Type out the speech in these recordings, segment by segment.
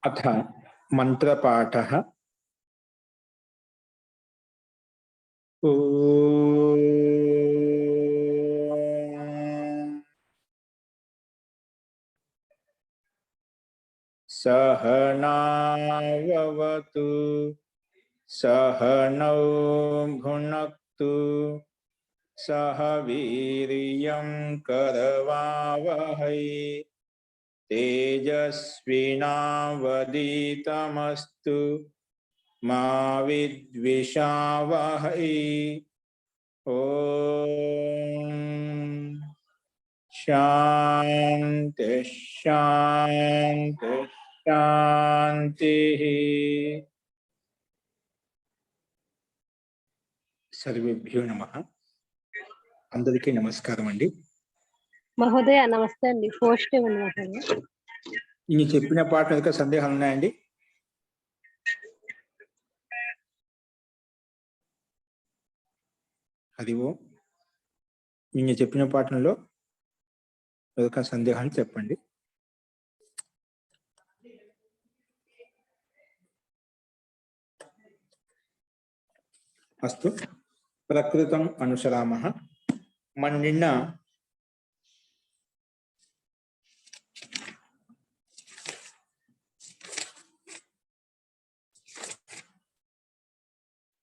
अथ मंत्रपाठः। सहनाववतु सहनौ भुनक्तु सह वीर्यं करवावहै तेजस्विनावधीतमस्तु मा विद्विषावहै। ओम शांति शांति शांति। सर्वेभ्यो नमः। अंदरिकी नमस्कारम अंडी। మహోదయ నమస్తే అండి. పోస్ట్ ఏమని మాట్లాడండి. నేను చెప్పిన పాట మీద సందేహాలు ఉన్నాయండి? అదివో నేను చెప్పిన పాఠంలో ఏదైనా సందేహాలు చెప్పండి. అస్తు ప్రకృతం అనుసరామః. మన నిన్న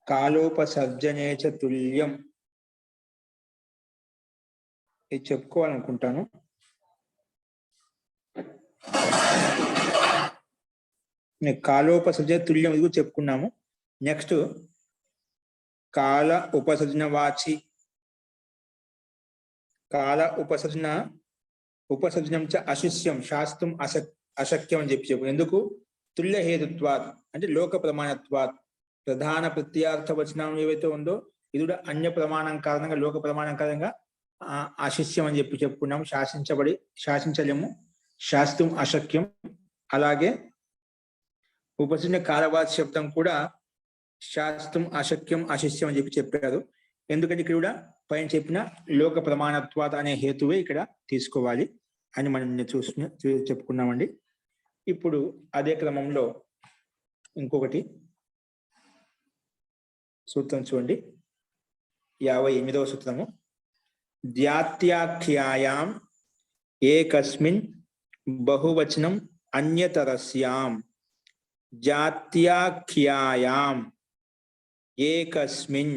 కాలోపసర్జనే చ తుల్యం ఇది చెప్పుకోవాలనుకుంటాను. కాలోపసర్జన తుల్యం ఇది చెప్పుకున్నాము. నెక్స్ట్ కాల ఉపసర్జన వాచి, కాల ఉపసర్జనం చ అశిష్యం శాస్త్రం అశక్యం అని చెప్పు. ఎందుకు? తుల్య హేతుత్వాత్ అంటే లోక ప్రమాణత్వాత్. ప్రధాన ప్రత్యర్థ వచనం ఏవైతే ఉందో ఇది కూడా అన్య ప్రమాణం కారణంగా లోక ప్రమాణం కారణంగా అశిష్యం అని చెప్పుకున్నాము. శాసించలేము, శాస్త్రం అశక్యం. అలాగే ఉపసర్జన కాలవాచి శబ్దం కూడా శాస్త్రం అశక్యం అశిష్యం అని చెప్పారు. ఎందుకంటే ఇక్కడ కూడా పైన చెప్పిన లోక ప్రమాణత్వాత్ అనే హేతువే ఇక్కడ తీసుకోవాలి అని మనం చెప్పుకున్నామండి. ఇప్పుడు అదే క్రమంలో ఇంకొకటి సూత్రం చూడండి. 58వ సూత్రము. ద్యాత్యాఖ్యాయాం ఏకస్మిన్ బహువచనం అన్యతరస్యాం. జాత్యాఖ్యాయాం ఏకస్మిన్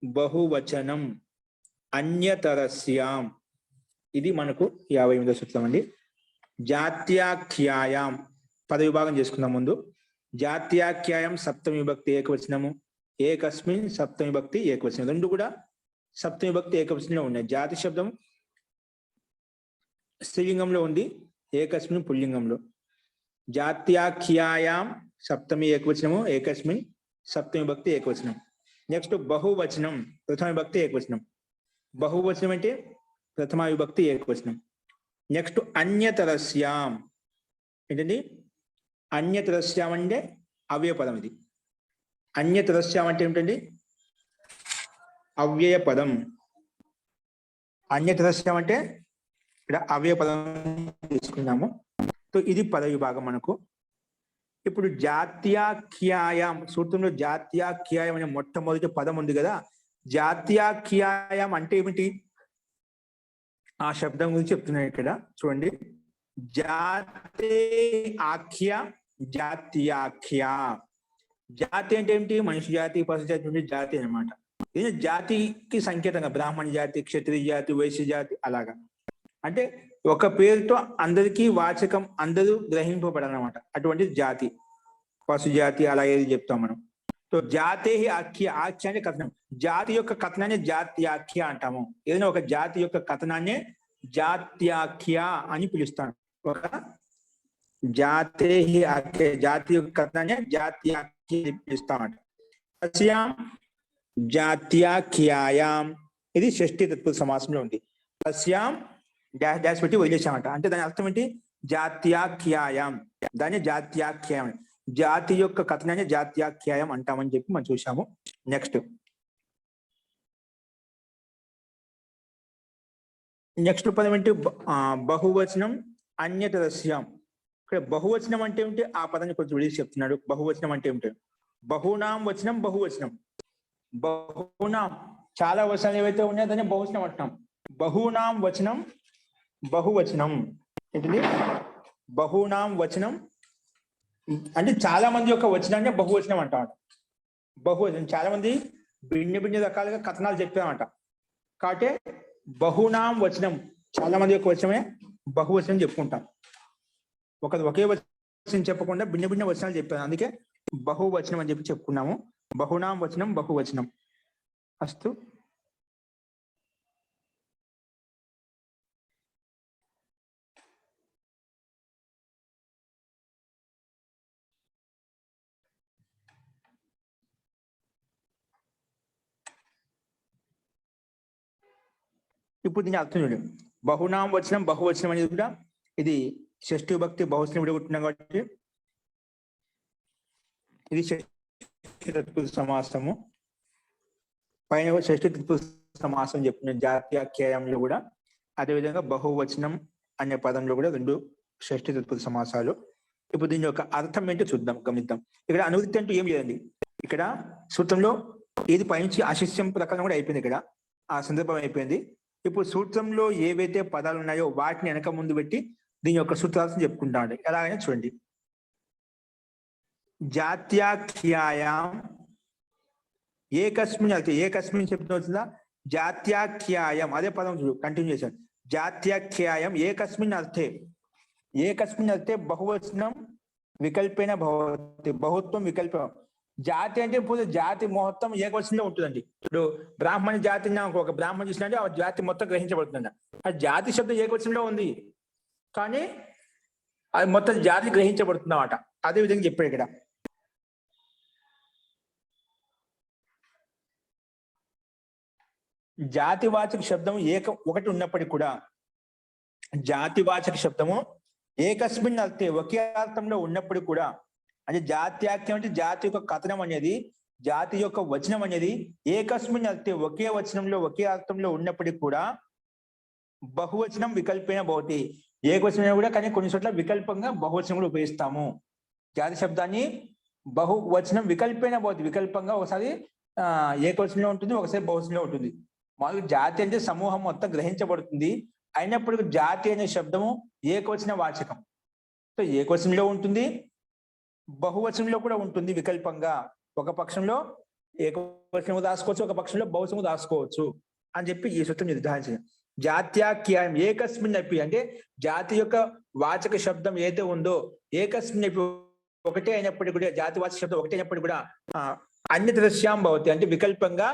బహువచనం అన్యతరస్యాం. ఇది మనకు 58వ సూత్రం అండి. జాత్యాఖ్యాయాం పదవిభాగం చేసుకుందాం. ముందు జాత్యాఖ్యాయం సప్తమి విభక్తి ఏకవచనము, ఏకస్మిన్ సప్తమి విభక్తి ఏకవచనం. రెండు కూడా సప్తమి విభక్తి ఏకవచనంలో ఉన్నాయి. జాతి శబ్దం స్త్రీలింగంలో ఉంది, ఏకస్మిన్ పుల్లింగంలో. జాత్యాఖ్యాయాం సప్తమి ఏకవచనము, ఏకస్మిన్ సప్తమి విభక్తి ఏకవచనం. నెక్స్ట్ బహువచనం ప్రథమ విభక్తి ఏకవచనం. బహువచనం అంటే ప్రథమ విభక్తి ఏకవచనం. నెక్స్ట్ అన్యతరస్యాం ఏంటండి? అన్యతరస్యాం అంటే అవ్యయ పదం. ఇది అన్యతరస్యాం అంటే ఏమిటండి? అవ్యయ పదం. అన్యతరస్యాం అంటే ఇక్కడ అవ్యయ పదం తీసుకున్నాము. సో ఇది పద విభాగం మనకు. ఇప్పుడు జాత్యాఖ్యాయం సూత్రంలో జాత్యాఖ్యాయం అనే మొట్టమొదటి పదం ఉంది కదా. జాత్యాఖ్యాయం అంటే ఏమిటి? ఆ శబ్దం గురించి చెప్తున్నాను ఇక్కడ చూడండి. జాతే ఆఖ్య జాత్యాఖ్య. జాతి అంటే ఏమిటి? మనిషి జాతి, పశు జాతి జాతి అనమాట. ఇది జాతికి సంకేతంగా బ్రాహ్మణ జాతి, క్షత్రియ జాతి, వైశ్య జాతి అలాగా. అంటే ఒక పేరుతో అందరికీ వాచకం, అందరూ గ్రహింపబడాలన్నమాట. అటువంటి జాతి, పశు జాతి అలా ఏది చెప్తాం మనం. సో జాతే ఆఖ్య. ఆఖ్య అంటే కథనం. జాతి యొక్క కథనాన్ని జాత్యాఖ్య అంటాము. ఏదైనా ఒక జాతి యొక్క కథనాన్ని జాత్యాఖ్య అని పిలుస్తాను. ఒక జాతే ఆఖ్య, జాతి యొక్క కథనాన్ని జాత్యాఖ్య పిలుస్తామంట. తస్యాం జాత్యాఖ్యాయాం ఇది షష్ఠీ తత్పురుష సమాసంలో ఉంది. తస్యాం డాష్ డాష్ పెట్టి వదిలేసామంట. అంటే దాని అర్థం ఏంటి? జాత్యాఖ్యాయం. దాన్ని జాత్యాఖ్యాయం, జాతి యొక్క కథనాన్ని జాత్యాఖ్యాయం అంటామని చెప్పి మనం చూసాము. నెక్స్ట్ పదం ఏంటి? బహువచనం అన్యతరస్యాం. ఇక్కడ బహువచనం అంటే ఏమిటి ఆ పదాన్ని కొంచెం విడిచి చెప్తున్నాడు. బహువచనం అంటే ఏమిటి? బహునాం వచనం బహువచనం. బహునాం చాలా వచనాలు ఏవైతే ఉన్నాయో దాన్ని బహువచనం అంటున్నాం. బహునాం వచనం బహువచనం. ఏంటిది? బహునాం వచనం అంటే చాలా మంది యొక్క వచనాన్ని బహువచనం అంటామంట. బహువచనం చాలా మంది భిన్న భిన్న రకాలుగా కథనాలు చెప్పామంట. కాబట్టి బహునాం వచనం చాలా మంది యొక్క వచనమే బహువచనం చెప్పుకుంటాం. ఒకే వచనం చెప్పకుండా భిన్న భిన్న వచనాలు చెప్పాను, అందుకే బహువచనం అని చెప్పి చెప్పుకున్నాము. బహునాం వచనం బహువచనం. అస్తు. ఇప్పుడు దీని అర్థం చూడండి. బహునాం వచనం బహువచనం అనేది కూడా ఇది షష్ఠి విభక్తి బహువచనం విడగొట్టినాం కాబట్టి ఇది షష్ఠి తత్పురుష సమాసము. పైన షష్ఠి తత్పురుష సమాసం చెప్పిన జాత్యాఖ్యాయంలో కూడా అదేవిధంగా బహువచనం అనే పదంలో కూడా రెండు షష్ఠి తత్పురుష సమాసాలు. ఇప్పుడు దీని యొక్క అర్థం ఏంటో చూద్దాం, గమనిద్దాం. ఇక్కడ అనువృత్తి అంటూ ఏం లేదండి. ఇక్కడ సూత్రంలో ఏది పైనుంచి ఆశిష్యం ప్రకారం కూడా అయిపోయింది. ఇక్కడ ఆ సందర్భం అయిపోయింది. ఇప్పుడు సూత్రంలో ఏవైతే పదాలు ఉన్నాయో వాటిని వెనక ముందు పెట్టి దీని యొక్క సూత్రాలను చెప్పుకుంటామండి. ఎలాగైనా చూడండి. జాత్యాఖ్యాయాం ఏకస్మిన్ అర్థే, ఏకస్మిన్ శబ్దం వచ్చిందా? జాత్యాఖ్యాయం అదే పదం చూడు, కంటిన్యూ చేశాను. జాత్యాఖ్యాయం ఏకస్మిన్ అర్థే. ఏకస్మిన్ అర్థే బహువచనం వికల్పేన భవతి. బహుత్వం వికల్పం. జాతి అంటే ఇప్పుడు జాతి మొత్తం ఏకవచనంలో ఉంటుందండి. ఇప్పుడు బ్రాహ్మణ జాతి ఒక బ్రాహ్మణ చూసినట్టు ఆ జాతి మొత్తం గ్రహించబడుతుందండి. ఆ జాతి శబ్దం ఏకవచనంలో ఉంది, కానీ అది మొత్తం జాతి గ్రహించబడుతుంది అన్నమాట. అదే విధంగా చెప్పాడు ఇక్కడ. జాతివాచక శబ్దం ఒకటి ఉన్నప్పటికీ కూడా జాతివాచక శబ్దము ఏకస్మిన్ అర్థే ఒకే అర్థంలో ఉన్నప్పటికీ కూడా, అంటే జాత్యాఖ్యం అంటే జాతి యొక్క కథనం అనేది, జాతి యొక్క వచనం అనేది ఏకస్మిన్ అర్థే ఒకే వచనంలో ఒకే అర్థంలో ఉన్నప్పటికీ కూడా బహువచనం వికల్పేన భవతి. ఏకవచనం కూడా కానీ కొన్ని చోట్ల వికల్పంగా బహువచనం కూడా ఉపయోగిస్తాము. జాతి శబ్దాన్ని బహువచనం వికల్పేన భవతి. వికల్పంగా ఒకసారి ఏకవచనంలో ఉంటుంది, ఒకసారి బహువచనంలో ఉంటుంది. మామూలుగా జాతి అంటే సమూహం మొత్తం గ్రహించబడుతుంది. అయినప్పటికీ జాతి అనే శబ్దము ఏకవచన వాచకం. సో ఏకవచనంలో ఉంటుంది, బహువచనంలో కూడా ఉంటుంది వికల్పంగా. ఒక పక్షంలో ఏకవచనము దాచుకోవచ్చు, ఒక పక్షంలో బహువచనము దాచుకోవచ్చు అని చెప్పి ఈ సూత్రం నిర్ధారించింది. జాత్యాఖ్యాయం ఏకస్మిన్ అపి అంటే జాతి యొక్క వాచక శబ్దం ఏదైతే ఉందో ఏకస్మిన్ అపి ఒకటే అయినప్పటికీ కూడా, జాతి వాచక శబ్దం ఒకటే అయినప్పటికీ కూడా అన్య దృశ్యాం భవతి అంటే వికల్పంగా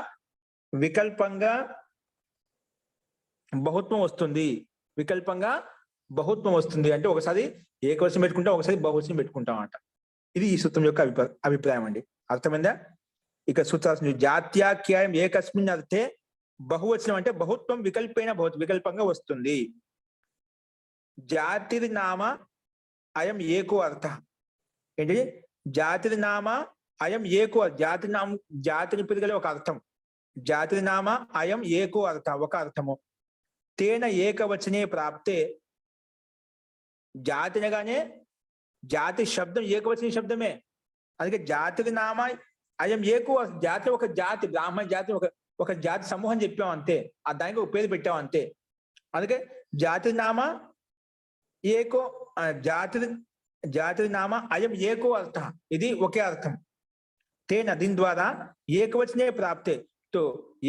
బహుత్వం వస్తుంది. వికల్పంగా బహుత్వం వస్తుంది అంటే ఒకసారి ఏకవచనం పెట్టుకుంటాం, ఒకసారి బహువచనం పెట్టుకుంటాం అంట. ఇది ఈ సూత్రం యొక్క అభిప్రాయం అండి. అర్థమైందా? ఇక సూత్రాలు జాత్యాఖ్యాయం ఏకస్మిన్ అర్థే బహువచనం అంటే బహుత్వం వికల్పైన భవతి. వికల్పంగా వస్తుంది. జాతిర్ నామ అయం ఏకో అర్థ. ఏంటి? జాతిర్ నామ అయం ఏకో. జాతిని పిలగలే ఒక అర్థం. జాతిర్ నామ అయం ఏకో అర్థ, ఒక అర్థము. తేన ఏకవచనే ప్రాప్తే. జాతి అనగానే జాతి శబ్దం ఏకవచన శబ్దమే. అందుకే జాతికి నామ అయం ఏకో. జాతి ఒక జాతి, బ్రాహ్మణ జాతి ఒక జాతి సమూహం చెప్పాం అంతే. ఆ దానికి ఒక పేరు పెట్టాం అంతే. అందుకే జాతి నామ ఏకో, జాతి నామ అయం ఏకో అర్థ. ఇది ఒకే అర్థం. తేన దీని ద్వారా ఏకవచనే ప్రాప్తే. తో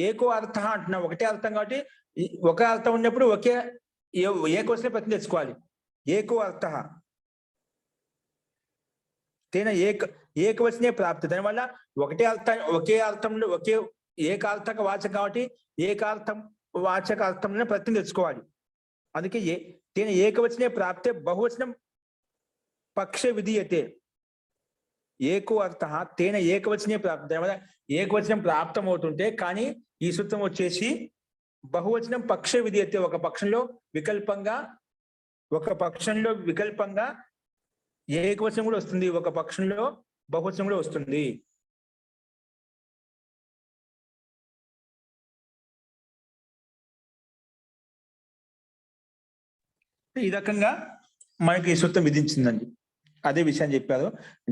ఏకో అర్థ అంటున్నా, ఒకటే అర్థం కాబట్టి ఒక అర్థం ఉన్నప్పుడు ఏకవచనే ప్రతి తెచ్చుకోవాలి. ఏకో అర్థ తేన ఏకవచనే ప్రాప్తి. దానివల్ల ఒకే అర్థంలో ఏకార్థక వాచకం కాబట్టి ఏకార్థం వాచక అర్థంలో ప్రతి తెచ్చుకోవాలి. అందుకే తేన ఏకవచనే ప్రాప్తే బహువచనం పక్ష విధీయతే. ఏకో అర్థ తేన ఏకవచనే ప్రాప్తి. దానివల్ల ఏకవచనం ప్రాప్తం అవుతుంటే, కానీ ఈ సూత్రం వచ్చేసి బహువచనం పక్ష విధీయతే. ఒక పక్షంలో వికల్పంగా ఏకవచనం కూడా వస్తుంది, ఒక పక్షంలో బహువచనం కూడా వస్తుంది. ఈ రకంగా మనకి ఈ సూత్రం విధించిందండి. అదే విషయం చెప్పారు.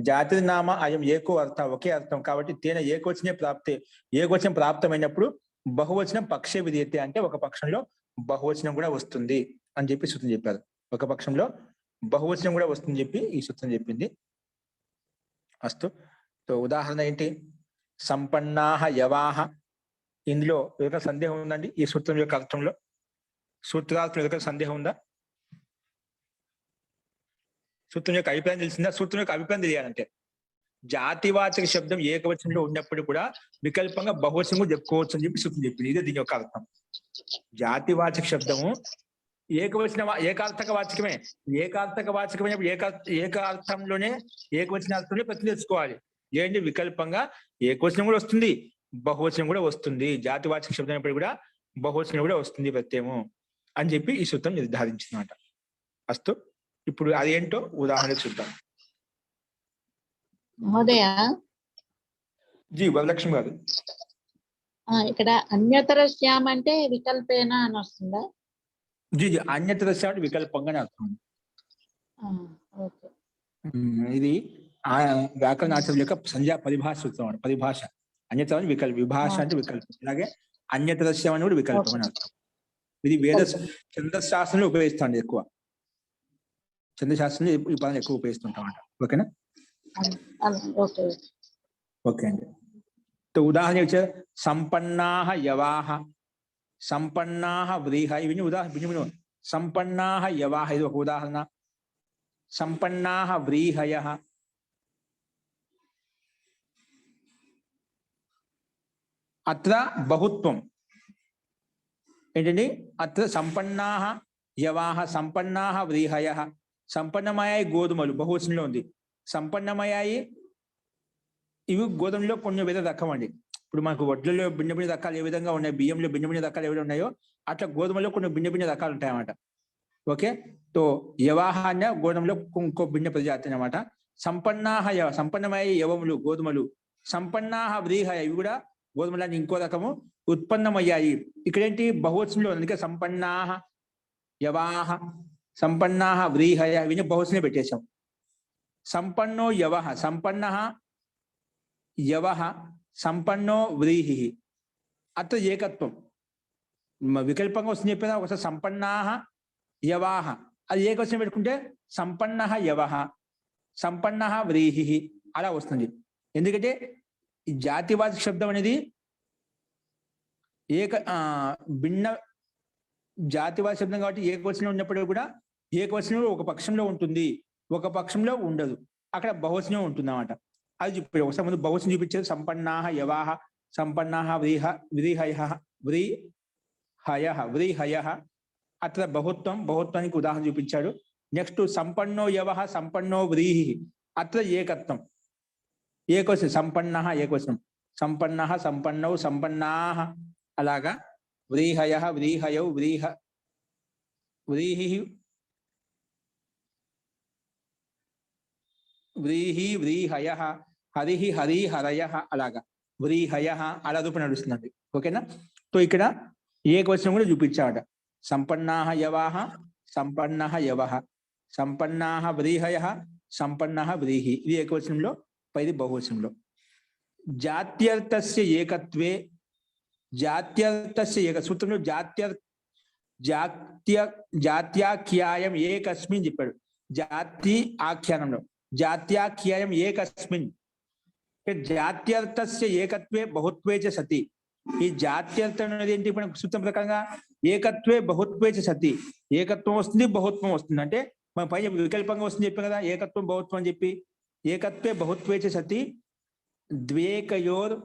జాతి నామ అయం ఏకో అర్థ, ఒకే అర్థం కాబట్టి తేన ఏకవచనే ప్రాప్తే, ఏకవచనం ప్రాప్తమైనప్పుడు బహువచనం పక్షే విధేయతే, అంటే ఒక పక్షంలో బహువచనం కూడా వస్తుంది అని చెప్పి సూత్రం చెప్పారు. ఒక పక్షంలో బహువచనం కూడా వస్తుంది చెప్పి ఈ సూత్రం చెప్పింది. అస్తు. సో ఉదాహరణ ఏంటి? సంపన్నాహ యవాహ. ఇందులో ఎవరికైనా సందేహం ఉందండి? ఈ సూత్రం యొక్క అర్థంలో సూత్రార్థం ఎవరికైనా సందేహం ఉందా? సూత్రం యొక్క అభిప్రాయం తెలిసిందా? సూత్రం యొక్క అభిప్రాయం తెలియాలంటే జాతివాచక శబ్దం ఏకవచనంలో ఉన్నప్పుడు కూడా వికల్పంగా బహువచనం కూడా చెప్పుకోవచ్చు అని చెప్పి సూత్రం చెప్పింది. ఇదే దీని యొక్క అర్థం. జాతివాచక శబ్దము ఏకార్థక వాచకమే. ఏకార్థక వాచకమైనప్పుడు ఏకార్థంలోనే ఏకవచనార్థంలో ప్రతి తెచ్చుకోవాలి. ఏంటి? వికల్పంగా ఏకవచనం కూడా వస్తుంది, బహువచనం కూడా వస్తుంది. జాతివాచక శబ్దం అయినప్పుడు కూడా బహువచనం కూడా వస్తుంది ప్రత్యయము అని చెప్పి ఈ సూత్రం నిర్ధారించిందన్నమాట. అస్తు. ఇప్పుడు అదేంటో ఉదాహరణ చూద్దాం. మహోదయ, జీ వరలక్ష్మి గారు, ఇక్కడ అన్యతర శ్యామ్ అంటే వికల్పేన అని వస్తుందా? జీ అన్యతర శ్యామ్ వికల్పంగానే అర్థం. ఓకే. ఇది ఆ వ్యాకరణ ఆచార్యుల యొక్క సంజ్ఞా పరిభాష సూత్రం అన్నమాట. పరిభాష. అన్యతర వికల్ప, విభాష అంటే వికల్పం. అలాగే అన్యతర శ్యామ్ అని కూడా వికల్పం అని అర్థం. ఇది వేద చంద్రశాస్త్రంలో ఉపయోగిస్తాండి ఎక్కువ. చంద్రశాస్త్రంలో ఈ పదాన్ని ఎక్కువ ఉపయోగిస్తుంటామంట. ఓకేనా? ఓకే ఓకే అండి. ఉదాహరణ వచ్చే సంపన్నాహ యవాహ, సంపన్నాహ వ్రీహ. ఇవన్నీ ఉదాహరణ. సంపన్నాహ యవాహ ఇది ఒక ఉదాహరణ. సంపన్నాహ వ్రీహయ. అత్ర బహుత్వం ఏంటండి? అత్ర సంపన్నాహ యవాహ, సంపన్నాహ వ్రీహయ. సంపన్నమయ్యాయి గోధుమలు, బహువచనంలో ఉంది. సంపన్నమయ్యాయి ఇవి గోధుమలో కొన్ని విధ రకం అండి. ఇప్పుడు మనకు వడ్లలో భిన్న భిన్న రకాలు ఏ విధంగా ఉన్నాయి, బియ్యంలో భిన్న భిన్న రకాలు ఏ విధంగా ఉన్నాయో అట్లా గోధుమలో కొన్ని భిన్న భిన్న రకాలు ఉంటాయన్నమాట. ఓకే. తో యవాహ అనే గోధుమలో ఇంకో భిన్న ప్రజాతి అనమాట. సంపన్నాహ సంపన్నమయ్యాయి యవములు, గోధుమలు. సంపన్నాహ వ్రీహయ ఇవి కూడా గోధుమలని ఇంకో రకము ఉత్పన్నమయ్యాయి. ఇక్కడేంటి? బహువచనంలో అందుకే సంపన్నాహ యవాహ, సంపన్నాహ వ్రీహయ ఇవి బహువచనం పెట్టేశాం. సంపన్నో యవః, సంపన్నః యవః, సంపన్నో వ్రీహి. అత్ర ఏకత్వం. వికల్పంగా వస్తుంది చెప్పేదా? ఒకసారి సంపన్నాహ యవాహ, అది ఏకవచనం పెట్టుకుంటే సంపన్నః యవః, సంపన్నః వ్రీహి అలా వస్తుంది. ఎందుకంటే ఈ జాతివాచక శబ్దం అనేది భిన్న జాతివాచక శబ్దం కాబట్టి ఏకవచనం ఉన్నప్పుడు కూడా ఏకవచనంలో ఒక పక్షంలో ఉంటుంది, ఒక పక్షంలో ఉండదు. అక్కడ బహువచనం ఉంటుంది అన్నమాట. అది చెప్పారు. ఒకసారి ముందు బహువచనం చూపించారు. సంపన్నాహ యవాహ, సంపన్నాహ వ్రీహయ. అట్లా బహుత్వానికి ఉదాహరణ చూపించాడు. నెక్స్ట్ సంపన్నో యవః, సంపన్నో వ్రీహి. అత్ర ఏకత్వం, ఏకవచనం. సంపన్నః ఏకవచనం, సంపన్నః, సంపన్నౌ, సంపన్నాః. అలాగా వ్రీహయ, వ్రీహయౌ, వ్రీహి, వ్రీహయ, హరిహి, హరిహరయ. అలాగా వ్రీహయ అలా రూపం నడుస్తుందండి. ఓకేనా? సో ఇక్కడ ఏకవచనం కూడా చూపించాడ. సంపన్నాహ యవాహ, సంపన్నః యవః, సంపన్నాహ వ్రీహయ, సంపన్నః వ్రీహి. ఇది ఏకవచనంలో, పైది బహువచనంలో. జాత్యర్థస్య ఏకత్వే, జాత్యర్థస్య సూత్రంలో జాత్యాఖ్యాయం ఏకస్మిన్ చెప్పాడు. జాతి ఆఖ్యానంలో జాత్యాఖ్యాయం ఏకస్మిన్. జాత్యర్థస్య ఏకత్వే బహుత్వే చ సతి. ఈ జాత్యర్థం అనేది ఏంటి? మన సూత్రం ప్రకారంగా ఏకత్వే బహుత్వే చ సతి. ఏకత్వం వస్తుంది, బహుత్వం వస్తుంది. అంటే మన పై వికల్పంగా వస్తుంది చెప్పాం కదా, ఏకత్వం బహుత్వం అని చెప్పి. ఏకత్వే బహుత్వే చ సతి ద్వేకయోర్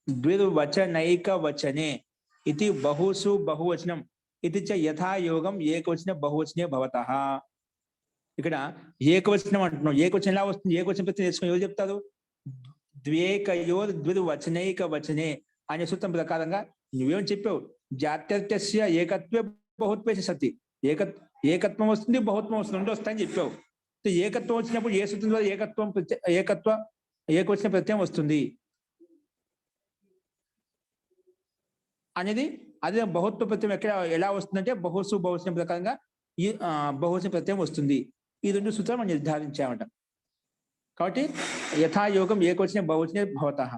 ద్విర్వచనైక వచనే ఇది బహుసు బహువచనం ఇది చ యథాయోగం ఏకవచన బహువచనే భవతః. ఇక్కడ ఏకవచనం అంటున్నాం. ఏకవచనం ఎలా వస్తుంది? ఏకవచనం ప్రతి నేర్చుకుని ఎవరు చెప్తారు? ద్వేకయోర్ ద్విర్వచనైక వచనే అనే సూత్రం ప్రకారంగా నువ్వేం చెప్పావు? జాత్యర్థస్య ఏకత్వే బహుత్వే చ సతి. ఏకత్వం వస్తుంది, బహుత్వం వస్తుంది, రెండు వస్తాయని చెప్పావు. ఏకత్వం వచ్చినప్పుడు ఏ సూత్రం ద్వారా ఏకవచన ప్రత్యయం వస్తుంది అనేది. అదే బహుత్వ ప్రత్యయం ఎలా వస్తుందంటే బహుసు బహువచనం ప్రకారంగా ఈ బహువచన ప్రత్యయం వస్తుంది. ఈ రెండు సూత్రాలు మనం నిర్ధారించామట. కాబట్టి యథాయోగం ఏకవచనం బహువచనం భవతః,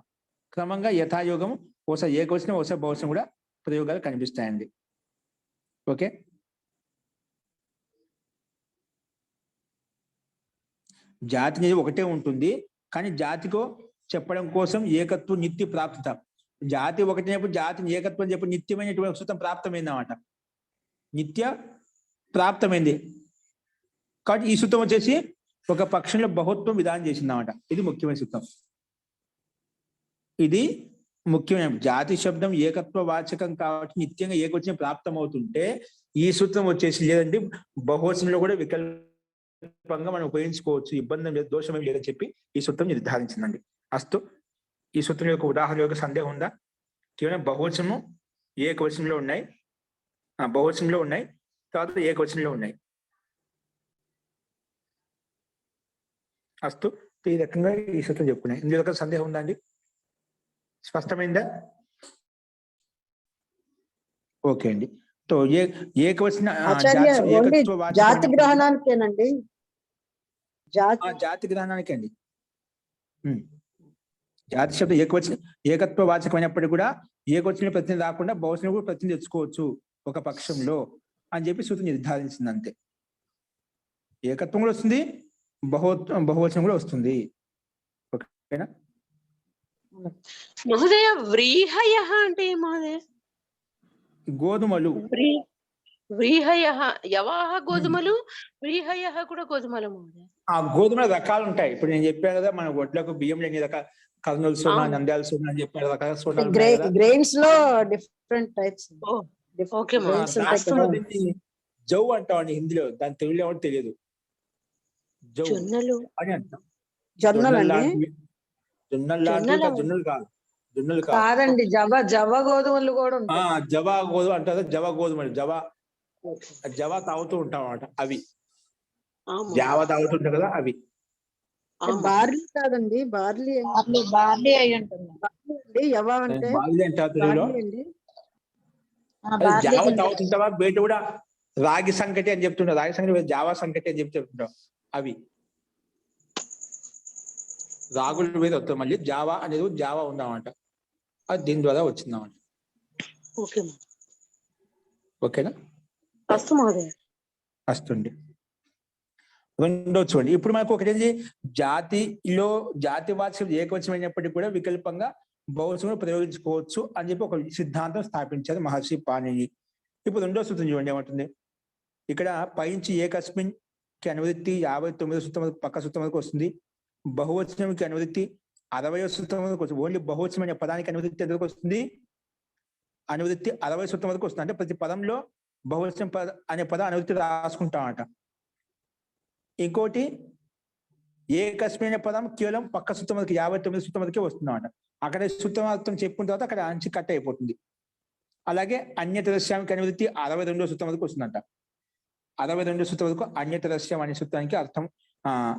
క్రమంగా యథాయోగం ఓసారి ఏకవచనం ఓసారి బహువచనం కూడా ప్రయోగాలు కనిపిస్తాయండి. ఓకే, జాతి అనేది ఒకటే ఉంటుంది, కానీ జాతికో చెప్పడం కోసం ఏకత్వం నిత్య ప్రాప్త. జాతి ఒకటేనప్పుడు జాతిని ఏకత్వం చెప్పి నిత్యమైనటువంటి సూత్రం ప్రాప్తమైంది అన్నమాట, నిత్య ప్రాప్తమైంది. కాబట్టి ఈ సూత్రం వచ్చేసి ఒక పక్షంలో బహుత్వం విధానం చేసిందన్నమాట. ఇది ముఖ్యమైన సూత్రం. ఇది ముఖ్యమైన జాతి శబ్దం ఏకత్వ వాచకం కాబట్టి నిత్యంగా ఏకవచనం ప్రాప్తం అవుతుంటే ఈ సూత్రం వచ్చేసి లేదండి బహువచనంలో కూడా వికల్పంగా మనం ఉపయోగించుకోవచ్చు, ఇబ్బంది లేదు, దోషం ఏమి లేదని చెప్పి ఈ సూత్రం నిర్ధారించిందండి. అస్తు, ఈ సూత్రం యొక్క ఉదాహరణ యొక్క సందేహం ఉందా? కేవలం బహువచనము ఏకవచనంలో ఉన్నాయి, బహువచనంలో ఉన్నాయి, తర్వాత ఏకవచనంలో ఉన్నాయి. అస్తు, ఈ రకంగా ఈ సూత్రం చెప్పుకున్నాయి. ఇందులో ఒక సందేహం ఉందా అండి? స్పష్టమైందా? ఓకే అండి. సో ఏకవచన జాతి గ్రహణానికేనండి, జాతి గ్రహణానికి అండి. జాతి శబ్దం ఏకత్వ వాచకమైనప్పటికీ కూడా ఏకవచనం ప్రతినిధి రాకుండా బహువచనం కూడా ప్రతినిధి తెచ్చుకోవచ్చు ఒక పక్షంలో అని చెప్పి సూత్రం నిర్ధారించింది. అంతే, ఏకత్వం కూడా వస్తుంది, బహువచనం కూడా వస్తుంది. ఓకేనా మహోదయ? వ్రీహయ అంటే మహోదయ? గోధుమలు. వ్రీహయ యవాహ గోధుమలు, వ్రీహయ కూడా గోధుమలు మహోదయ. ఆ గోధుమల రకాలు ఉంటాయి. ఇప్పుడు నేను చెప్పాను కదా, మన వడ్లకు బియ్యంలో ఎన్ని రకాల కర్నూలు సోనా, నంద్యాల సోనా అని చెప్పాను, రకాల సోనాలు గ్రెయిన్స్ లో డిఫరెంట్ టైప్స్. జౌ అంటామండి హిందీలో, దాని తెలుగులో ఏమో తెలియదు. జౌ జొన్నలు అని అంటాం. జొన్నలండి, జొన్నలు కాదండి, జవ గోధుమలు కూడా ఉంటాయి. జవా గోధుమ అంటారు, జవా గోధుమలు, జవా తాగుతూ ఉంటాం అన్నమాట. అవి జావా తాగుతుంటారు కదా అవి. బార్లీ కాదండి, బార్లీ అయి ఉంటుంది. యవా అంటే బార్లీ అంటారు తెలుగులో. జావా తాగుతుంటావా? బయట కూడా రాగి సంకటి అని చెప్తుంటారు, రాగి సంకటి జావా సంకటి అని చెప్తుంటాం. అవి రాగుల మీద వస్తుంది. మళ్ళీ జావా అనేది జావా ఉందన్నమాట, అది దీని ద్వారా వచ్చిందన్నమాట. ఓకేనా? వస్తుంది. రెండో చూడండి, ఇప్పుడు మనకు ఒకటి జాతిలో జాతి వాచకం ఏకవచనం అయినప్పటికీ కూడా వికల్పంగా బహువచనం ప్రయోగించుకోవచ్చు అని చెప్పి ఒక సిద్ధాంతం స్థాపించారు మహర్షి పాణిని. ఇప్పుడు రెండో సూత్రం చూడండి ఏమంటుంది. ఇక్కడ పైంచి ఏకస్మిన్ కి అనువృత్తి 59వ సూత్రం పక్క సూత్రం వరకు వస్తుంది. బహువచనంకి అనువృత్తి 60వ సూత్రం వరకు వస్తుంది. ఓన్లీ బహువచనం అనే పదానికి అనువృత్తి ఎంతవరకు వస్తుంది? అనువృత్తి 60వ సూత్రం వరకు వస్తుంది. అంటే ప్రతి పదంలో బహువచనం అనే పదం అనువృత్తి రాసుకుంటామట. ఇంకోటి ఏకస్మైన పదం కేవలం పక్క సూత్రం వరకు 59వ సూత్రం వరకే వస్తుందన్నమాట. అక్కడ సూత్రం చెప్పుకున్న తర్వాత అక్కడ అంచి కట్ అయిపోతుంది. అలాగే అన్యతరస్యానికి అనువృత్తి 62వ సూత్రం వరకు వస్తుందంట. 62వ సూత్రం వరకు అన్యతరస్యం అనే సూత్రానికి అర్థం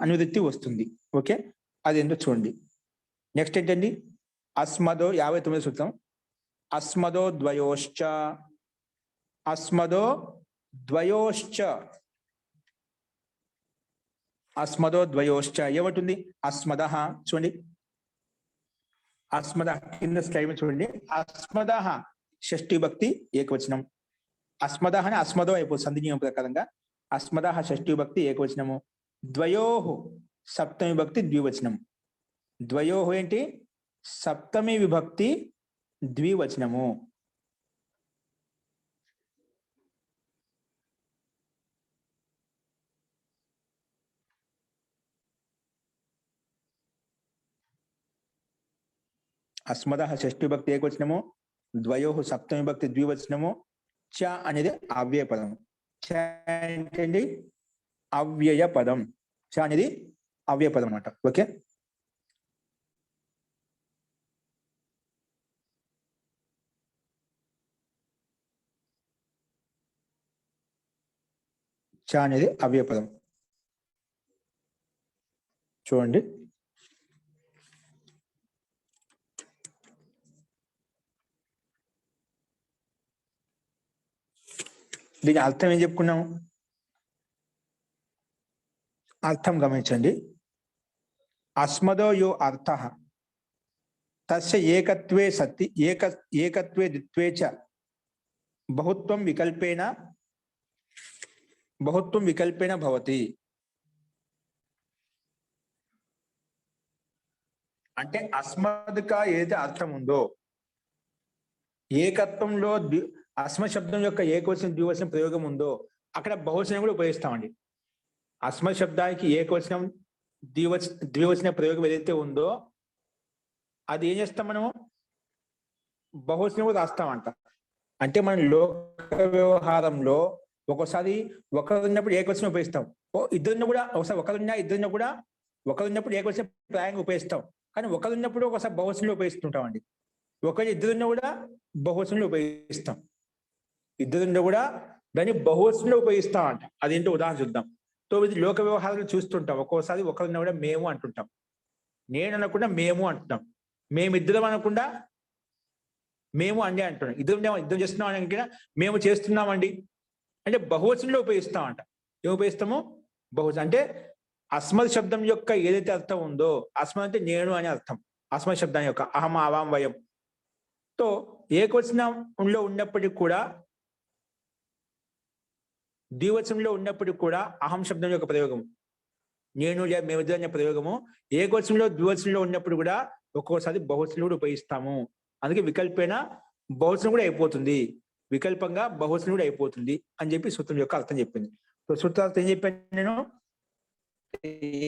అనువృత్తి వస్తుంది. ఓకే, అది ఏంటో చూడండి. నెక్స్ట్ ఏంటండి? అస్మదో 59వ సూత్రం. అస్మదో ద్వయోశ్చ, అస్మదో ద్వయోశ్చ, అస్మదో ద్వయోశ్చ ఏమంటుంది? అస్మద. చూడండి, అస్మద కింద స్లైడ్ చూడండి. అస్మద షష్ఠీ భక్తి ఏకవచనం. అస్మద అని అస్మదో అయిపోతుంది సంధి నియమం ప్రకారంగా. అస్మద షష్ఠీ భక్తి ఏకవచనము. ద్వయోహు సప్తమి భక్తి ద్వివచనం. ద్వయోహు ఏంటి? సప్తమి విభక్తి ద్వివచనము. అస్మద షష్ఠీ భక్తి ఏకవచనము, ద్వయోహు సప్తమి భక్తి ద్వివచనము. చ అనేది అవ్యయ పదం. చ ఏంటండి? అవ్యయ పదం. చ అనేది అవ్యయ పదం అన్నమాట. ఓకే, చ అనేది అవ్యయ పదం. చూడండి, దీని అర్థం ఏం చెప్పుకున్నాము? అర్థం గమనించండి. అస్మదో యో అర్థ తస్య ఏకత్వే సత్తి ఏకత్వే ద్విత్వే చ బహుత్వం వికల్పేన భవతి. అంటే అస్మద్గా ఏదైతే అర్థం ఉందో ఏకత్వంలో అస్మ శబ్దం యొక్క ఏకవచనం ద్వివచనం ప్రయోగం ఉందో అక్కడ బహువచనం కూడా ఉపయోగిస్తామండి. అస్మ శబ్దానికి ఏకవచనం ద్వివచన ప్రయోగం ఏదైతే ఉందో అది ఏం చేస్తాం మనము బహువచనం కూడా రాస్తామంట. అంటే మనం లోక వ్యవహారంలో ఒక్కోసారి ఒకరు ఉన్నప్పుడు ఏకవచనం ఉపయోగిస్తాం, ఇద్దరున్న కూడా ఒకసారి ఒకరున్నా ఇద్దరున్న కూడా ఒకరున్నప్పుడు ఏకవచనం ప్రాయంగా ఉపయోగిస్తాం. కానీ ఒకరున్నప్పుడు ఒకసారి బహువచనంలో ఉపయోగిస్తుంటాం అండి. ఒకరు ఇద్దరున్న కూడా బహువచనంలో ఉపయోగిస్తాం, ఇద్దరున్న కూడా దాన్ని బహువచనంలో ఉపయోగిస్తాం అంట. అదేంటో ఉదాహరణ చూద్దాం. సో ఇది లోక వ్యవహారాలు చూస్తుంటాం. ఒక్కోసారి ఒకరున్న కూడా మేము అంటుంటాం, నేను అనకుండా మేము అంటున్నాం, మేమిద్దరం అనకుండా మేము అండి అంటున్నాం, ఇద్దరు చేస్తున్నాం అని మేము చేస్తున్నామండి అంటే బహువచనంలో ఉపయోగిస్తామంట. ఏం ఉపయోగిస్తాము? బహువచనం. అంటే అస్మద్ శబ్దం యొక్క ఏదైతే అర్థం ఉందో, అస్మద్ అంటే నేను అని అర్థం, అస్మద్ శబ్దం యొక్క అహం ఆవాం వయం. తో ఏకవచనంలో ఉన్నప్పటికీ కూడా ద్వివచనంలో ఉన్నప్పటికీ కూడా అహం శబ్దం యొక్క ప్రయోగము, నేను లేదా మేమిద్దరు అనే ప్రయోగము ఏకవచనంలో ద్వివచనంలో ఉన్నప్పుడు కూడా ఒక్కోసారి బహువచనం కూడా ఉపయోగిస్తాము. అందుకే వికల్పేన బహువచనం కూడా అయిపోతుంది, వికల్పంగా బహువచనం కూడా అయిపోతుంది అని చెప్పి సూత్రం యొక్క అర్థం చెప్పింది. సో సూత్రార్థం ఏం చెప్పాను నేను?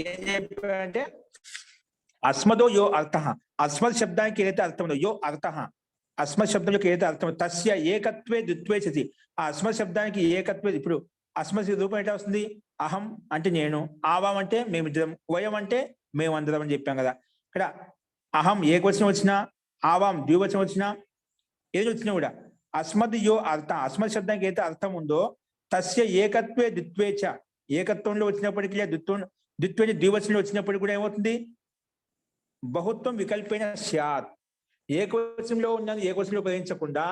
ఏం చెప్పానంటే అస్మదో యో అర్థ, అస్మద్ శబ్దానికి ఏదైతే అర్థం ఉందో యో అర్థ, అస్మద్ శబ్దం యొక్క ఏదైతే అర్థం తస్య ఏకత్వే ద్విత్వే సతి. ఆ అస్మద్ శబ్దానికి ఏకత్వే, ఇప్పుడు అస్మద్ రూపం ఎట్లా వస్తుంది? అహం అంటే నేను, ఆవాం అంటే మేమిద్దరం, వయం అంటే మేమందరం అని చెప్పాం కదా. ఇక్కడ అహం ఏకవచనం వచ్చినా, ఆవాం ద్వివచనం వచ్చినా, ఏది వచ్చినా కూడా అస్మద్ యో అర్థ, అస్మద్ శబ్దానికి ఏదైతే అర్థం ఉందో తస్య ఏకత్వే ద్విత్వేచ, ఏకత్వంలో వచ్చినప్పటికీ ద్విత్వే ద్వివచనంలో వచ్చినప్పటికీ కూడా ఏమవుతుంది? బహుత్వం వికల్పేన స్యాత్. ఏకవచనంలో ఉన్నది ఏకవచనంలో ఉపయోగించకుండా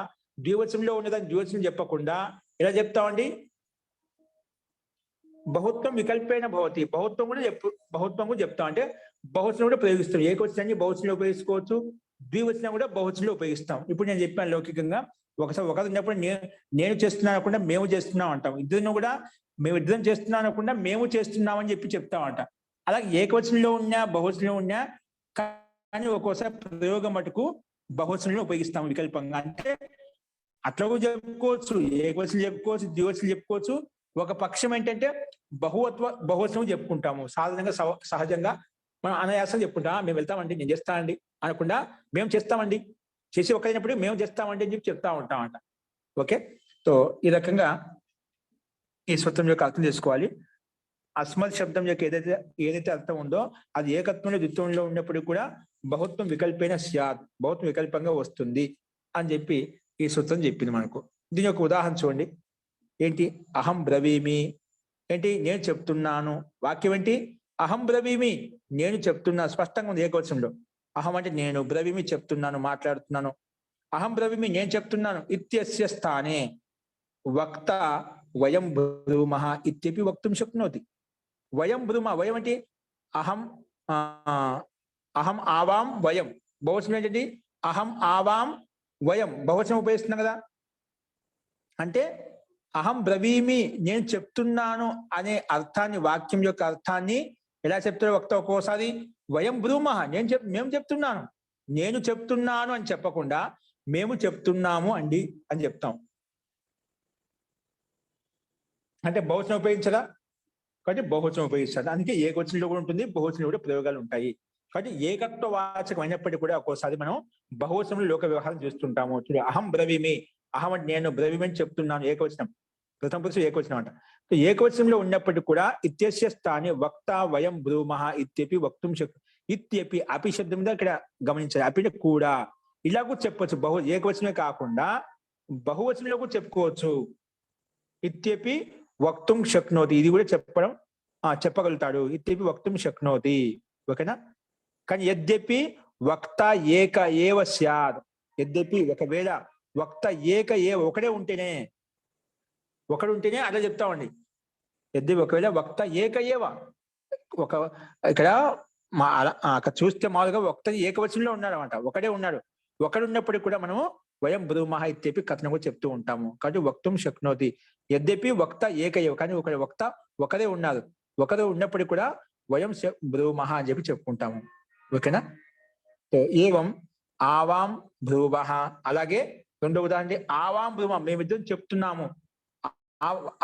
ద్వివచనంలో ఉన్నదాన్ని ద్వివచనం చెప్పకుండా ఎలా చెప్తామండి? బహుత్వం వికల్పేన భవతి. బహుత్వం కూడా చెప్తాం. అంటే బహువచనం కూడా ప్రయోగిస్తాం. ఏకవచనాన్ని బహువచనంలో ఉపయోగించుకోవచ్చు, ద్వివచనం కూడా బహువచనంలో ఉపయోగిస్తాం. ఇప్పుడు నేను చెప్పాను లౌకికంగా ఒకసారి ఒకరు ఉన్నప్పుడు నేను చేస్తున్నాను అనకుండా మేము చేస్తున్నాం అంటాం, ఇద్దరిని కూడా మేమిద్దరం చేస్తున్నాం అనకుండా మేము చేస్తున్నాం అని చెప్తామంట. అలాగే ఏకవచనంలో ఉన్నా బహువచనంలో ఉన్నా కానీ ఒక్కోసారి ప్రయోగం మటుకు బహువచనంలో ఉపయోగిస్తాము వికల్పంగా. అంటే అట్లా కూడా చెప్పుకోవచ్చు, ఏకవచనం చెప్పుకోవచ్చు, ద్వివచనం చెప్పుకోవచ్చు. ఒక పక్షం ఏంటంటే బహువచనం చెప్పుకుంటాము. సాధారణంగా సహజంగా మనం అనాయాసం చెప్పుకుంటాం, మేము వెళ్తామండి, నేను చేస్తానండి అనకుండా మేము చేస్తామండి, చేసి ఒకరైనప్పుడు మేము చేస్తామండి అని చెప్తా ఉంటామంట. ఓకే, సో ఈ రకంగా ఈ సూత్రం యొక్క అర్థం చేసుకోవాలి. అస్మద్ శబ్దం యొక్క ఏదైతే అర్థం ఉందో అది ఏకత్వంలో ద్విత్వంలో ఉన్నప్పుడు కూడా బహుత్వం వికల్పైన స్యాత్, బహుత్వం వికల్పంగా వస్తుంది అని చెప్పి ఈ సూత్రం చెప్పింది మనకు. దీని యొక్క ఉదాహరణ చూడండి. ఏంటి? అహం బ్రవీమి, ఏంటి? నేను చెప్తున్నాను. వాక్యం ఏంటి? అహం బ్రవీమి, నేను చెప్తున్నా. స్పష్టంగా ఉంది ఏకవచనంలో. అహం అంటే నేను, బ్రవీమి చెప్తున్నాను, మాట్లాడుతున్నాను. అహం బ్రవీమి నేను చెప్తున్నాను. ఇత్యస్య స్థానే వక్త వయం బ్రూమః ఇత్యపి వక్తుం శక్నోతి. వయం బ్రూమ, వయం అంటే అహం ఆవాం వయం. బహువచనం ఏంటండి? అహం ఆవాం వయం, బహువచనం ఉపయోగిస్తున్నాం కదా. అంటే అహం బ్రవీమి నేను చెప్తున్నాను అనే అర్థాన్ని, వాక్యం యొక్క అర్థాన్ని ఎలా చెప్తారో వక్త ఒక్కోసారి వయం బ్రూమః మేము చెప్తున్నాను, నేను చెప్తున్నాను అని చెప్పకుండా మేము చెప్తున్నాము అండి అని చెప్తాం. అంటే బహువచనం ఉపయోగించదా? కాబట్టి బహువచనం ఉపయోగిస్తారు. అందుకే ఏకవచనంలో కూడా ఉంటుంది, బహువచనంలో కూడా ప్రయోగాలు ఉంటాయి. కాబట్టి ఏకత్వ వాచకం అయినప్పటికీ కూడా ఒక్కోసారి మనం బహువచనంలో లోక వ్యవహారం చేస్తుంటాము. అహం బ్రవీమి, అహం అంటే నేను, బ్రవీమి అని చెప్తున్నాను, ఏకవచనం, ప్రథమ పురుషుడు ఏకవచనం అంట. ఏకవచనంలో ఉన్నప్పటికీ కూడా ఇత్యస్య స్థానే వక్త వయం బ్రూమః ఇత్యపి వక్తుం శక్తి. ఇత్యపి అపి శబ్దం మీద ఇక్కడ గమనించాలి. అపి కూడా ఇలా కూడా చెప్పొచ్చు, ఏకవచనమే కాకుండా బహువచనంలో కూడా చెప్పుకోవచ్చు. ఇత్యపి వక్తుం శక్నోతి, ఇది కూడా చెప్పగలుగుతాడు. ఇత్యపి వక్తుం శక్నోతి. ఓకేనా? కానీ యద్యపి వక్త ఏక ఏవ స్యాద్, యద్యపి ఒకవేళ వక్త ఏక ఏవ ఒకడే ఉంటేనే అలా చెప్తామండి. యద్యపి ఒకవేళ వక్త ఏక ఏవ ఒక ఇక్కడ అక్కడ చూస్తే మామూలుగా వక్త ఏకవచనంలో ఉన్నాడు అనమాట, ఒకడే ఉన్నాడు. ఒకడు ఉన్నప్పటికీ కూడా మనము వయం బ్రూమః ఇత్యపి కథనం కూడా చెప్తూ ఉంటాము. కాబట్టి వక్తుం శక్నోతి యద్యపి వక్త ఏకైవ, కానీ ఒక వక్త ఒకదే ఉన్నారు. ఒకదే ఉన్నప్పటికీ కూడా వయం బ్రూమః అని చెప్పి చెప్పుకుంటాము. ఓకేనా? ఏవం ఆవాం బ్రూవః. అలాగే రెండో ఉదాహరణ ఆవాం బ్రూమ, మేమిద్దరం చెప్తున్నాము.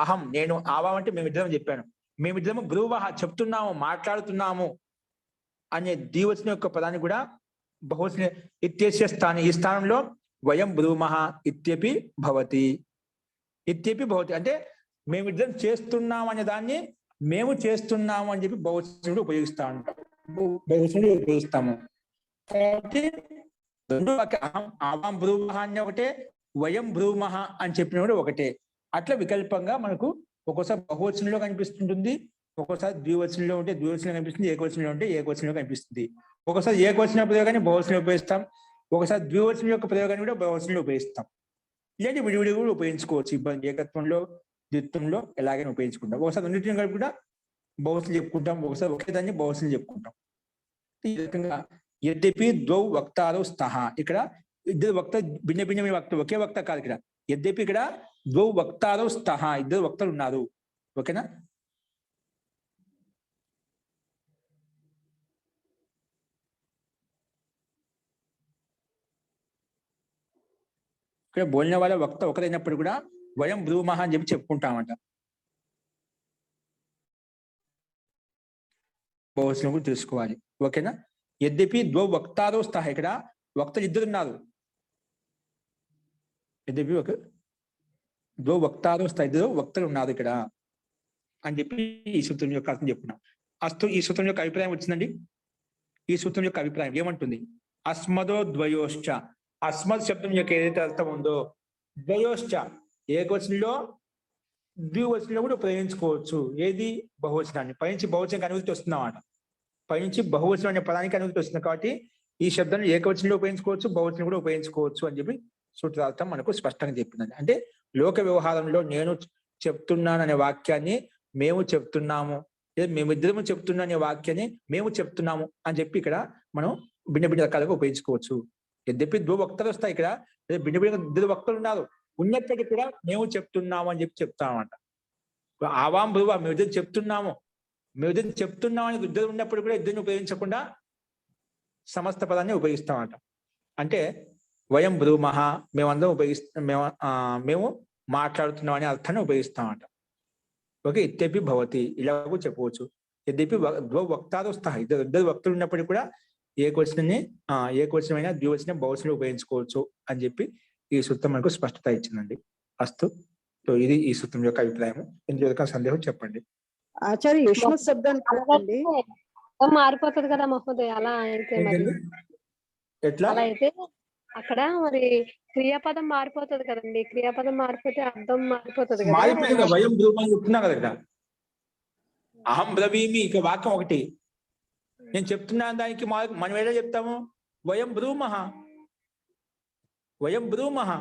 అహం నేను, ఆవాం అంటే మేమిద్దరం చెప్పాను, మేమిద్దరం బ్రూవః చెప్తున్నాము, మాట్లాడుతున్నాము అనే ద్వివచనం యొక్క పదాన్ని కూడా బహువచన ఇత్యస్య స్థానం, ఈ స్థానంలో వయం బ్రూమః ఇత్యపి భవతి. ఇత్యపి భవతి అంటే మేమిద్దరం చేస్తున్నాము అనే దాన్ని మేము చేస్తున్నాము అని చెప్పి బహువచనుడు ఉపయోగిస్తా ఉంటాం, బహువచనుడు ఉపయోగిస్తాము. కాబట్టి రెండు అహం ఆవాం బ్రూమః అనే ఒకటే, వయం బ్రూమః అని చెప్పిన కూడా ఒకటే. అట్లా వికల్పంగా మనకు ఒక్కోసారి బహువచనంలో కనిపిస్తుంటుంది, ఒక్కోసారి ద్వివచనంలో ఉంటే ద్వివచనంలో కనిపిస్తుంది, ఏకవచనంలో ఉంటే ఏకవచనంలో కనిపిస్తుంది. ఒకసారి ఏకవచన ప్రయోగాన్ని బహువచనంలో ఉపయోగిస్తాం, ఒకసారి ద్వివచనం యొక్క ప్రయోగాన్ని కూడా బహువచనంలో ఉపయోగిస్తాం. ఇలాంటి విడివిడి కూడా ఉపయోగించుకోవచ్చు. ఇబ్బంది ఏకత్వంలో ద్విత్వంలో ఎలాగైనా ఉపయోగించుకుంటాం. ఒకసారి రెండింటిని కలిపి కూడా బహువచనం చెప్పుకుంటాం, ఒకసారి ఒకే దాన్ని బహువచనం చెప్పుకుంటాం. ఈ రకంగా యద్యపి ద్వౌ వక్తారౌ స్తః, ఇక్కడ ఇద్దరు వక్త భిన్న భిన్నమైన వక్త, ఒకే వక్త కాదు. ఇక్కడ యద్యపి ఇక్కడ ద్వౌ వక్తారౌ స్తః, ఇద్దరు వక్తలు ఉన్నారు. ఓకేనా? ఇక్కడ బోలిన వాళ్ళ వక్త ఒకరైనప్పుడు కూడా వయం బ్రూమః అని చెప్పి చెప్పుకుంటామంట. బహువచనం కూడా తెలుసుకోవాలి. ఓకేనా? యద్యపి ద్వౌ వక్తారౌ స్తః, ఇక్కడ వక్తలు ఇద్దరు ఉన్నారు. యద్యపి ద్వౌ వక్తారౌ స్తః, ఇద్దరు వక్తలు ఉన్నారు ఇక్కడ అని చెప్పి ఈ సూత్రం యొక్క అర్థం చెప్పుకున్నాం. అస్తు, ఈ సూత్రం యొక్క అభిప్రాయం వచ్చిందండి. ఈ సూత్రం యొక్క అభిప్రాయం ఏమంటుంది? అస్మదో ద్వయోశ్చ, అస్మద్ శబ్దం యొక్క ఏదైతే అర్థం ఉందో, ద్వయోశ్చ ఏకవచనంలో ద్వివచనంలో కూడా ఉపయోగించుకోవచ్చు. ఏది? బహువచనాన్ని. పైనుంచి బహువచనానికి అనుమతి వస్తుందన్నమాట. పైనుంచి బహువచనం అనే పదానికి అనుమతి వస్తుంది. కాబట్టి ఈ శబ్దాన్ని ఏకవచనంలో ఉపయోగించుకోవచ్చు, బహువచనం కూడా ఉపయోగించుకోవచ్చు అని చెప్పి సూత్రార్థం మనకు స్పష్టంగా చెప్పిందండి. అంటే లోక వ్యవహారంలో నేను చెప్తున్నాను అనే వాక్యాన్ని మేము చెప్తున్నాము, లేదా మేమిద్దరము చెప్తున్నా అనే వాక్యాన్ని మేము చెప్తున్నాము అని చెప్పి ఇక్కడ మనం భిన్న భిన్న రకాలుగా ఉపయోగించుకోవచ్చు. యద్యపి ద్వౌ వక్తలు వస్తాయి, ఇక్కడ భిన్న భిన్న ఇద్దరు వక్తలు ఉన్నారు, ఉన్నప్పటికీ కూడా మేము చెప్తున్నాము అని చెప్పి చెప్తామంట. ఆవాం బ్రువ, మేమిద్దరు చెప్తున్నాము, మేమిద్దరు చెప్తున్నాము అని ఇద్దరు ఉన్నప్పుడు కూడా ఇద్దరిని ఉపయోగించకుండా సమస్త పదాన్ని ఉపయోగిస్తామంట. అంటే వయం బ్రూమః, మేమందరం మేము మాట్లాడుతున్నాం అనే అర్థాన్ని ఉపయోగిస్తామంట. ఓకే? ఇత్యపి భవతి, ఇలాగూ చెప్పవచ్చు. యద్యపి ద్వౌ వక్తారౌ స్తః, ఇద్దరు వక్తలు ఉన్నప్పటికీ కూడా ఏకవచనమైన ద్వివచనం బహువచనం ఉపయోగించుకోవచ్చు అని చెప్పి ఈ సూత్రం మనకు స్పష్టత ఇచ్చిందండి. అస్తు. ఇది ఈ సూత్రం యొక్క అభిప్రాయం. ఇందులో సందేహం చెప్పండి. ఆచార్య యుష్మత్ శబ్దానికి మారిపోతుంది కదా మహోదయ, అలా అయితే మరి ఎట్లా? అలా అయితే అక్కడ మరి క్రియాపదం మారిపోతుంది కదండి. క్రియాపదం మారిపోతే అర్థం మారిపోతుంది కదా. మారిపోయింది. వయం బ్రూమః అని చెప్తున్నా కదా ఇక్కడ. అహం బ్రవీమి, ఇక వాక్యం ఒకటి. నేను చెప్తున్నాను దానికి మనం ఎలా చెప్తాము? వయం బ్రూమః, వయం బ్రూమః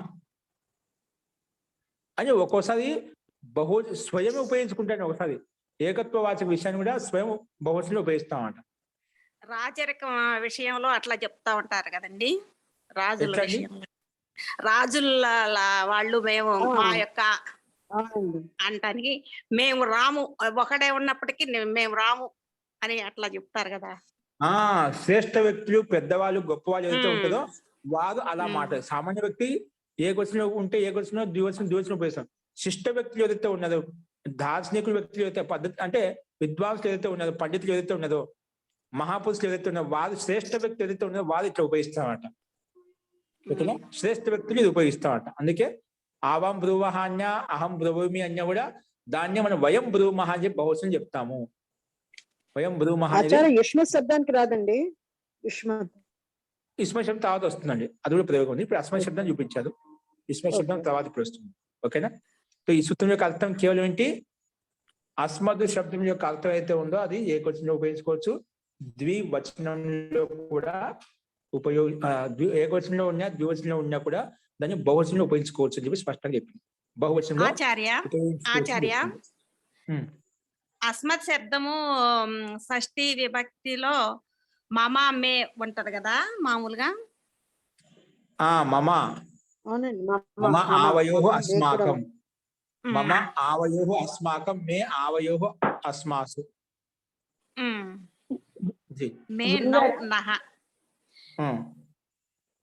అని ఒక్కోసారి స్వయం ఉపయోగించుకుంటాను, ఒకసారి ఏకత్వవాచక విషయాన్ని కూడా స్వయం బహువచనంలో ఉపయోగిస్తామంట. రాజరికం విషయంలో అట్లా చెప్తా ఉంటారు కదండి. రాజుల విషయంలో, రాజుల వాళ్ళు మేము మా యొక్క అంటానికి మేము రాము, ఒకడే ఉన్నప్పటికీ మేము రాము అని అట్లా చెప్తారు కదా. శ్రేష్ఠ వ్యక్తులు, పెద్దవాళ్ళు, గొప్పవాళ్ళు ఏదైతే ఉంటుందో వారు అలా మాట. సామాన్య వ్యక్తి ఏకవచనంలో ఉంటే ఏకవచనంలో, ద్వివచనం ఉపయోగిస్తాం. శిష్ట వ్యక్తులు ఏదైతే ఉన్నదో, దార్శనికుల వ్యక్తులు ఏదైతే పద్ధతి అంటే విద్వాంసులు ఏదైతే ఉన్నదో, పండితులు ఏదైతే ఉన్నదో, మహాపురుషులు ఏదైతే ఉన్నదో, వారు శ్రేష్ఠ వ్యక్తి ఏదైతే ఉన్నదో వారు ఇట్లా ఉపయోగిస్తామట. ఓకేనా? శ్రేష్ఠ వ్యక్తులు ఇది ఉపయోగిస్తామట. అందుకే ఆవాం బ్రూవః అన్య, అహం బ్రవీమి అన్య కూడా దాన్ని మనం వయం బ్రూమః అని చెప్పి బహువచనం చెప్తాము. వయం బ్రూమః యుష్మత్ శబ్దానికి రాదండి. యుష్మత్ శబ్దం తర్వాత వస్తుందండి, అది కూడా ప్రయోగం ఉంది. ఇప్పుడు అస్మత్ శబ్దం చూపించారు, యుష్మత్ శబ్దం తర్వాత ఇప్పుడు వస్తుంది. ఓకేనా? ఈ సూత్రం యొక్క అర్థం కేవలం ఏంటి? అస్మద్ శబ్దం యొక్క అర్థం అయితే ఉందో అది ఏకవచనంలో ఉపయోగించుకోవచ్చు, ద్వివచనంలో కూడా ఏకవచనంలో ఉన్నా ద్వివచనంలో ఉన్నా కూడా దాన్ని బహువచనంలో ఉపయోగించుకోవచ్చు అని చెప్పి స్పష్టంగా చెప్పింది. బహువచనంలో అస్మత్ శబ్దము షష్ఠి విభక్తిలో మమ మే ఉంటది కదా మామూలుగా. మమ అవునండి మమ ఆవయోః మే కూడా అస్మాకం, మమ ఉమ్, ఆవయోః అస్మాకం, మే ఆవయోః అస్మాసు. ఉమ్. జీ. మే నౌ గురుగారు నహ. ఉమ్.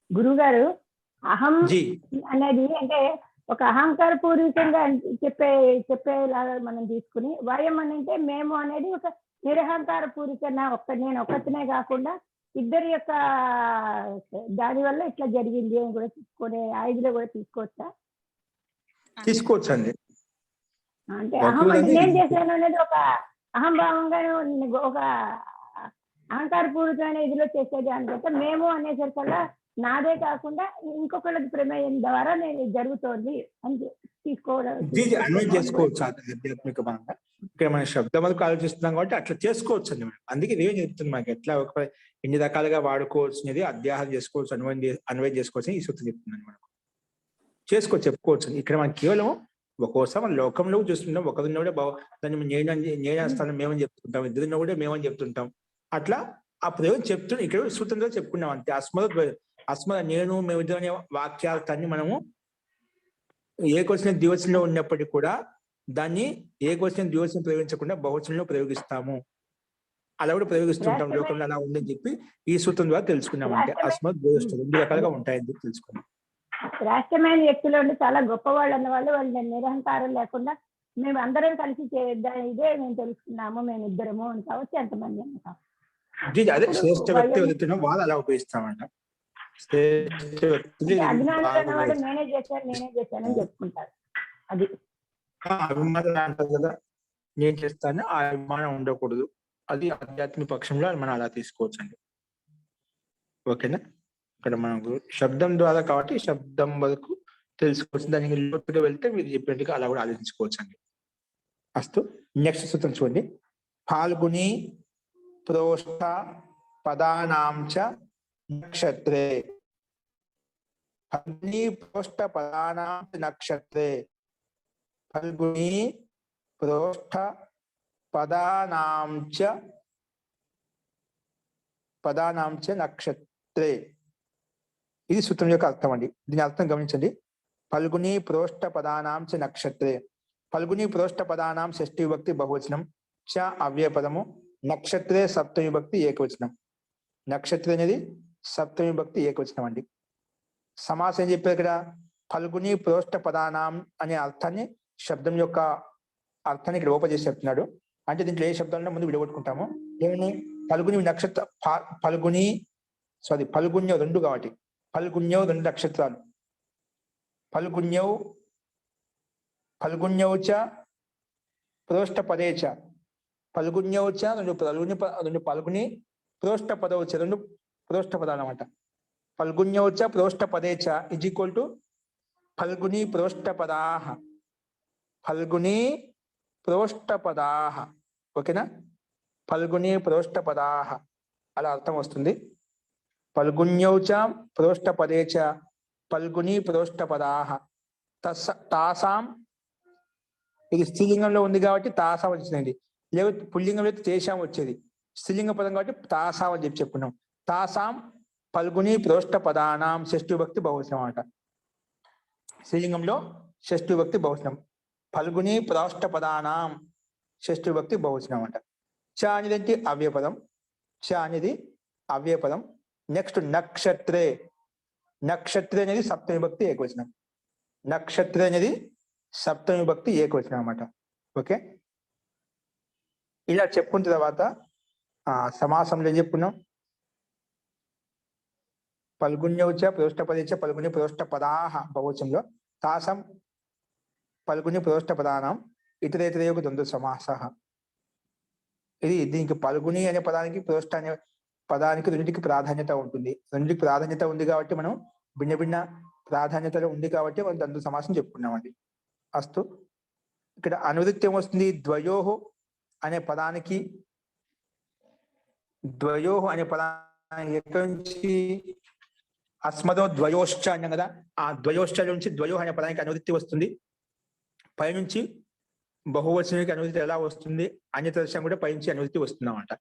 గురుగారు అహం జీ. అనేది అంటే ఒక అహంకార పూర్వకంగా చెప్పేలాగా మనం తీసుకుని, వయం అని అంటే మేము అనేది ఒక నిరహంకార పూరితంగా నేను ఒక్కతినే కాకుండా ఇద్దరి యొక్క దాని వల్ల ఇట్లా జరిగింది అని కూడా తీసుకునే ఐదులో కూడా తీసుకోవచ్చా? తీసుకోవచ్చండి. అంటే ఒక అహం అంటే విధంగా నేను ఇది- చేశాను అనేది ఒక అహంభావంగా ఒక అహంకార పూరితమైన ఇదిలో చేసేది అనుకుంటే, మేము అనేసరికల్లా నాదే కాకుండా ఇంకొకళ్ళకి ప్రమేయం ద్వారా నేను జరుగుతోంది అని తీసుకోవడం. అన్వయం చేసుకోవచ్చు ఆధ్యాత్మిక పరంగా. ఇక్కడ మన శబ్దం వరకు ఆలోచిస్తున్నాం కాబట్టి అట్లా చేసుకోవచ్చు అండి మనం. అందుకే ఇదేం చెప్తుంది మనకి ఎట్లా ఒక ఎన్ని రకాలుగా వాడుకోవచ్చు అనేది అధ్యాహారం చేసుకోవచ్చు, అన్వయం చేసుకోవచ్చు అని ఈ సూత్రం చెప్తుందండి మనకు. చేసుకోవచ్చు, చెప్పుకోవచ్చు. ఇక్కడ మనం కేవలం ఒక్కోసారి మన లోకంలో చూస్తుంటాం, ఒకరిని కూడా దాన్ని నేనేస్తాను మేమని చెప్తుంటాం, ఇద్దరిని కూడా మేమని చెప్తుంటాం. అట్లా ఆ ప్రయోగం చెప్తున్నాం, ఇక్కడ సూత్రంలో చెప్పుకున్నాం అంతే. అస్మద నేను మేమిద్దరు అనే వాక్యాలన్నీ మనము ఏకవచనం ద్వివచనంలో ఉన్నప్పటికీ కూడా దాన్ని ఏకవచనం ద్వివచనం ప్రయోగించకుండా బహువచనంలో ప్రయోగిస్తాము. అలా కూడా ప్రయోగిస్తుంటాం లోకంలో, అలా ఉందని చెప్పి ఈ సూత్రం ద్వారా తెలుసుకున్నాం. అంటే అస్మద్ ద్వయోష్టం 2 రకాలుగా ఉంటాయని చెప్పి తెలుసుకున్నాం. శ్రేష్టమైన వ్యక్తులు అంటే చాలా గొప్పవాళ్ళు అన్నవాళ్ళు, వాళ్ళు నిరహంకారం లేకుండా మేము అందరం కలిసి ఇదే మేము తెలుసుకున్నాము, మేము ఇద్దరము అని కావచ్చు, ఎంతమంది అని కావచ్చు. అదే శ్రేష్ఠ వ్యక్తి వెళ్తున్నాం, వాళ్ళు అలా ఉపయోగిస్తామంట. అజ్ఞానులు అన్నవాడు నేనే చేశానని చెప్పుకుంటారు. అది అభిమానం అంటారు కదా, నేను చేస్తాను, ఆ అభిమానం ఉండకూడదు. అది ఆధ్యాత్మిక పక్షంలో మనం అలా తీసుకోవచ్చు అండి. ఓకేనా? ఇక్కడ మనకు శబ్దం ద్వారా కాబట్టి శబ్దం వరకు తెలుసుకోవచ్చు. దానికి లోతుగా వెళ్తే మీరు చెప్పినట్టుగా అలా కూడా ఆలోచించుకోవచ్చు అండి. అస్తు. నెక్స్ట్ సూత్రం చూడండి. ఫాల్గుని ప్రోష్ఠ పదానాంచ నక్షత్రే. ఫల్గుని ప్రోష్ఠ పదానాంచ నక్షత్రే. ఫల్గుని ప్రోష్ఠ పదానాంచ నక్షత్రే. ఇది సూత్రం యొక్క అర్థం అండి. దీని అర్థం గమనించండి. ఫల్గుని ప్రోష్ఠ పదానాంచ నక్షత్రే. ఫల్గుని ప్రోష్ఠ పదానాం షష్ఠి విభక్తి బహువచనం, చ అవ్యయపదము, నక్షత్రే సప్తమి విభక్తి ఏకవచనం. నక్షత్ర అనేది సప్తమి విభక్తి ఏకవచనం అండి. సమాసం ఏం చెప్పారు ఇక్కడ? ఫల్గుని ప్రోష్ఠ పదానాం అనే అర్థాన్ని, శబ్దం యొక్క అర్థాన్ని ఇక్కడ ఓపెన్ చెప్తున్నాడు. అంటే దీంట్లో ఏ శబ్దాలను ముందు విడగొట్టుకుంటాము. ఏమని? ఫల్గుని నక్షత్ర, ఫల్గుణ్యం 2 కాబట్టి ఫల్గుణ్యం 2 నక్షత్రాలు. ఫల్గుణ్యౌ చ ప్రోష్ఠ పదే చ. ఫల్గుణ్యౌ చ 2 ఫల్గుని ప్రోష్ఠ పదౌ చ 2 ప్రోష్ఠ పదాలు అన్నమాట. ఫల్గుణ్యౌ చ ప్రోష్ఠ పదే చ ఈజ్ ఈక్వల్ టు ఫల్గుని ప్రోష్ఠ పదాః. ఫల్గుని ప్రోష్ఠ పదాః. ఓకేనా? ఫల్గుని ప్రోష్ఠ పదాః అలా అర్థం వస్తుంది. ఫల్గుణ్యౌ చ ప్రోష్ఠ పదే చ ఫల్గుని ప్రోష్ఠ పదాః. తాసాం, ఇది స్త్రీలింగంలో ఉంది కాబట్టి తాసాం వచ్చిందండి. లేకపోతే పుల్లింగంలో అయితే తేషాం వచ్చేది. స్త్రీలింగ పదం కాబట్టి తాసాం అని చెప్పుకున్నాం. తాసాం ఫల్గుని ప్రోష్ఠ పదానాం షష్ఠి విభక్తి బహువచనం అన్నమాట. స్త్రీలింగంలో షష్ఠి విభక్తి బహువచనం. ఫల్గుని ప్రోష్ఠ పదానాం షష్ఠి విభక్తి బహువచనం అన్నమాట. చ అనేది అవ్యయపదం. చ అనేది అవ్యయపదం. నెక్స్ట్ నక్షత్రే. నక్షత్రే అనేది సప్తమి విభక్తి ఏకవచనం. నక్షత్రే అనేది సప్తమి విభక్తి ఏకవచనం అన్నమాట. ఓకే, ఇలా చెప్పుకున్న తర్వాత సమాసంలో ఏం చెప్పుకున్నాం? ఫల్గుణ్యౌచ ప్రోష్ఠ పదేచ ఫల్గుని ప్రోష్ఠ పదాః బహువచనంలో తాసం ఫల్గుని ప్రోష్ఠ పదానాం ఇతరేతరయోగ ద్వంద్వ సమాసః. ఇది దీనికి ఫల్గుని అనే పదానికి ప్రోష్ఠ అనే పదానికి రెండింటికి ప్రాధాన్యత ఉంటుంది. రెండింటికి ప్రాధాన్యత ఉంది కాబట్టి మనం భిన్న భిన్న ప్రాధాన్యతలు ఉంది కాబట్టి మనం ద్వంద్వ సమాసం చెప్పుకున్నామండి. అస్తు. ఇక్కడ అనువృత్తి ఏమొస్తుంది? ద్వయోహో అనే పదానికి, ద్వయోహో అనే పదానికి ఎక్కడి నుంచి? అస్మదో ద్వయోశ్చ అన్నాం కదా, ఆ ద్వయోశ్చ నుంచి ద్వయో అనే పదానికి అనువృత్తి వస్తుంది. పైనుంచి బహువచనానికి అనువృత్తి ఎలా వస్తుంది? అన్యతరస్యం కూడా పైనుంచి అనువృత్తి వస్తుందన్నమాట.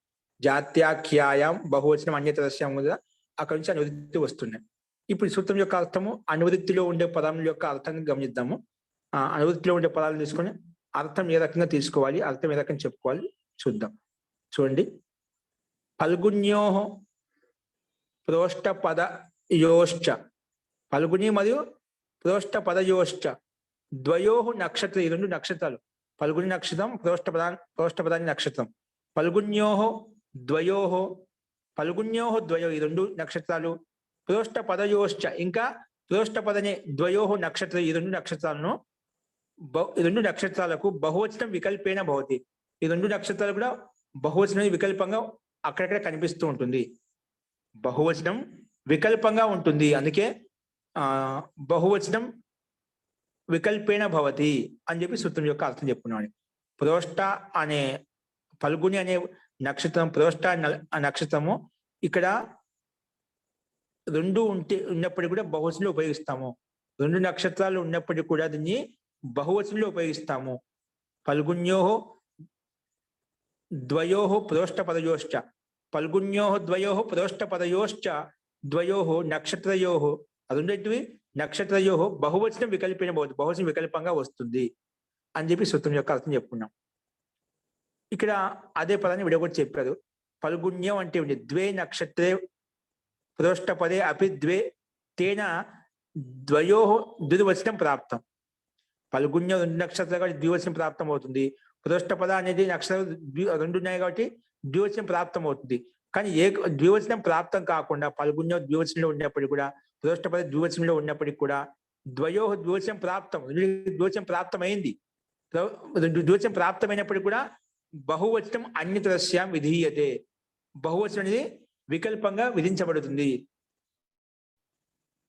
జాత్యాఖ్యాయం బహువచనం అన్యతరస్యం కూడా అక్కడి నుంచి అనువృత్తి వస్తున్నాయి. ఇప్పుడు ఈ సూత్రం యొక్క అర్థము అనువృత్తిలో ఉండే పదముల యొక్క అర్థాన్ని గమనిద్దాము. అనువృత్తిలో ఉండే పదాలు తీసుకొని అర్థం ఏ రకంగా తీసుకోవాలి, అర్థం ఏ రకంగా చెప్పుకోవాలి చూద్దాం. చూడండి, ఫల్గుణ్యో ప్రోష్ట పద యోశ్చ, ఫల్గుణి మరియు ప్రోష్ట పదయోశ్చ ద్వయో నక్షత్ర, ఈ రెండు నక్షత్రాలు, ఫల్గుని నక్షత్రం, ప్రోష్ట పదాని నక్షత్రం. ఫల్గుణ్యో ద్వయో ఈ రెండు నక్షత్రాలు, ప్రోష్ట పదయోశ్చ ఇంకా ప్రోష్ట పదనే ద్వయో నక్షత్ర, ఈ రెండు నక్షత్రాలను ఈ రెండు నక్షత్రాలకు బహువచనం వికల్పేన భవతి. ఈ రెండు నక్షత్రాలు కూడా బహువచనం వికల్పంగా అక్కడక్కడ కనిపిస్తూ ఉంటుంది. బహువచనం వికల్పంగా ఉంటుంది, అందుకే బహువచనం వికల్పేన భవతి అని చెప్పి సూత్రం యొక్క అర్థం చెప్పుకున్నాడు. ప్రోష్ట అనే ఫల్గుని అనే నక్షత్రం, ప్రోష్ట నక్షత్రము ఇక్కడ రెండు ఉన్నప్పటికీ కూడా బహువచనంలో ఉపయోగిస్తాము. రెండు నక్షత్రాలు ఉన్నప్పటికీ కూడా దీన్ని బహువచనంలో ఉపయోగిస్తాము. ఫల్గుణ్యో ద్వయో ప్రోష్ట పదయోశ్చ, ఫల్గుణ్యో ద్వయో ప్రోష్ట పదయోశ్చ ద్వయో నక్షత్రయో, అదుండేటివి నక్షత్రయో బహువచనం వికల్పేన భవతి, బహువచనం వికల్పంగా వస్తుంది అని చెప్పి సూత్రం యొక్క అర్థం చెప్పుకున్నాం. ఇక్కడ అదే పదాన్ని విడగొట్టి చెప్పారు. ఫల్గుణ్యం అంటే ఉంది ద్వే నక్షత్రే ప్రోష్టపదే అపి ద్వే తేన ద్వయో ద్వివచనం ప్రాప్తం. ఫల్గుణ్యం రెండు నక్షత్రాలు కాబట్టి ద్వివచనం ప్రాప్తం అవుతుంది. ప్రోష్టపద అనేది నక్షత్రాలు రెండు ఉన్నాయి కాబట్టి ద్వివచనం ప్రాప్తం అవుతుంది. కానీ ద్వివచనం ప్రాప్తం కాకుండా ఫల్గుణ్యం ద్వివచనంలో ఉన్నప్పటికీ కూడా, ప్రోష్టపద ద్వివచనంలో ఉన్నప్పటికీ కూడా ద్వయో ద్వివచనం ప్రాప్తం, ద్వివచనం ప్రాప్తమైంది. ద్వివచనం ప్రాప్తమైనప్పటికీ కూడా బహువచనం అన్యతరస్యాం విధీయతే, బహువచనం అనేది వికల్పంగా విధించబడుతుంది,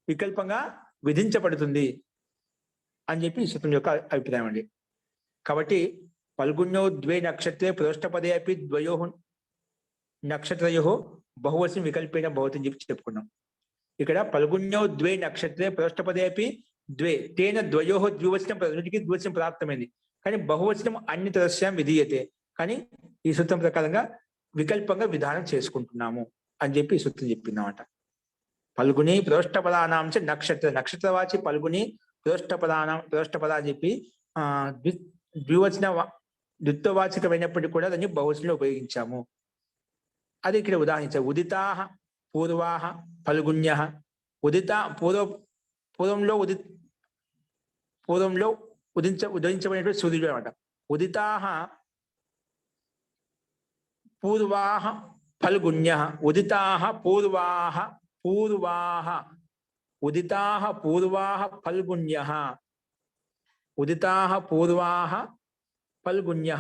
వికల్పంగా విధించబడుతుంది అని చెప్పి సూత్రం యొక్క అభిప్రాయం అండి. కాబట్టి ఫల్గుణ్యో ద్వే నక్షత్రే ప్రోష్టపదే అపి ద్వయో నక్షత్రయో బహువచనం వికల్పేన భవతి అని చెప్పి చెప్పుకున్నాం. ఇక్కడ ఫల్గుణ్యో ద్వే నక్షత్రే ప్రోష్టపదే అపి ద్వే తేన ద్వయో ద్వివచనం, రెండింటికి ద్వివచనం ప్రాప్తమైంది. కానీ బహువచనం అన్యతరస్యాం విధీయతే, కానీ ఈ సూత్రం ప్రకారంగా వికల్పంగా విధానం చేసుకుంటున్నాము అని చెప్పి ఈ సూత్రం చెప్పిందన్నమాట. ఫల్గుని ప్రోష్టపదానాంచ నక్షత్ర, నక్షత్రవాచి ఫల్గుని ప్రోష్టపద అని చెప్పి ద్వివచన ద్విత్వవాచకమైనప్పటికీ కూడా దాన్ని బహువచనంలో ఉపయోగించాము. అది ఇక్కడ ఉదాహరించారు. ఉదితాహ పూర్వాహ ఫల్గుణ్య, పూర్వంలో ఉదయించబడినటువంటి సూర్యుడు అనమాట. ఉదితాహ పూర్వాహ ఫల్గుణ్య, ఉదితాహ పూర్వాహ ఉదితాహ పూర్వాహ ఫల్గుణ్య, ఉదితాహ పూర్వాహ ఫల్గుణ్య.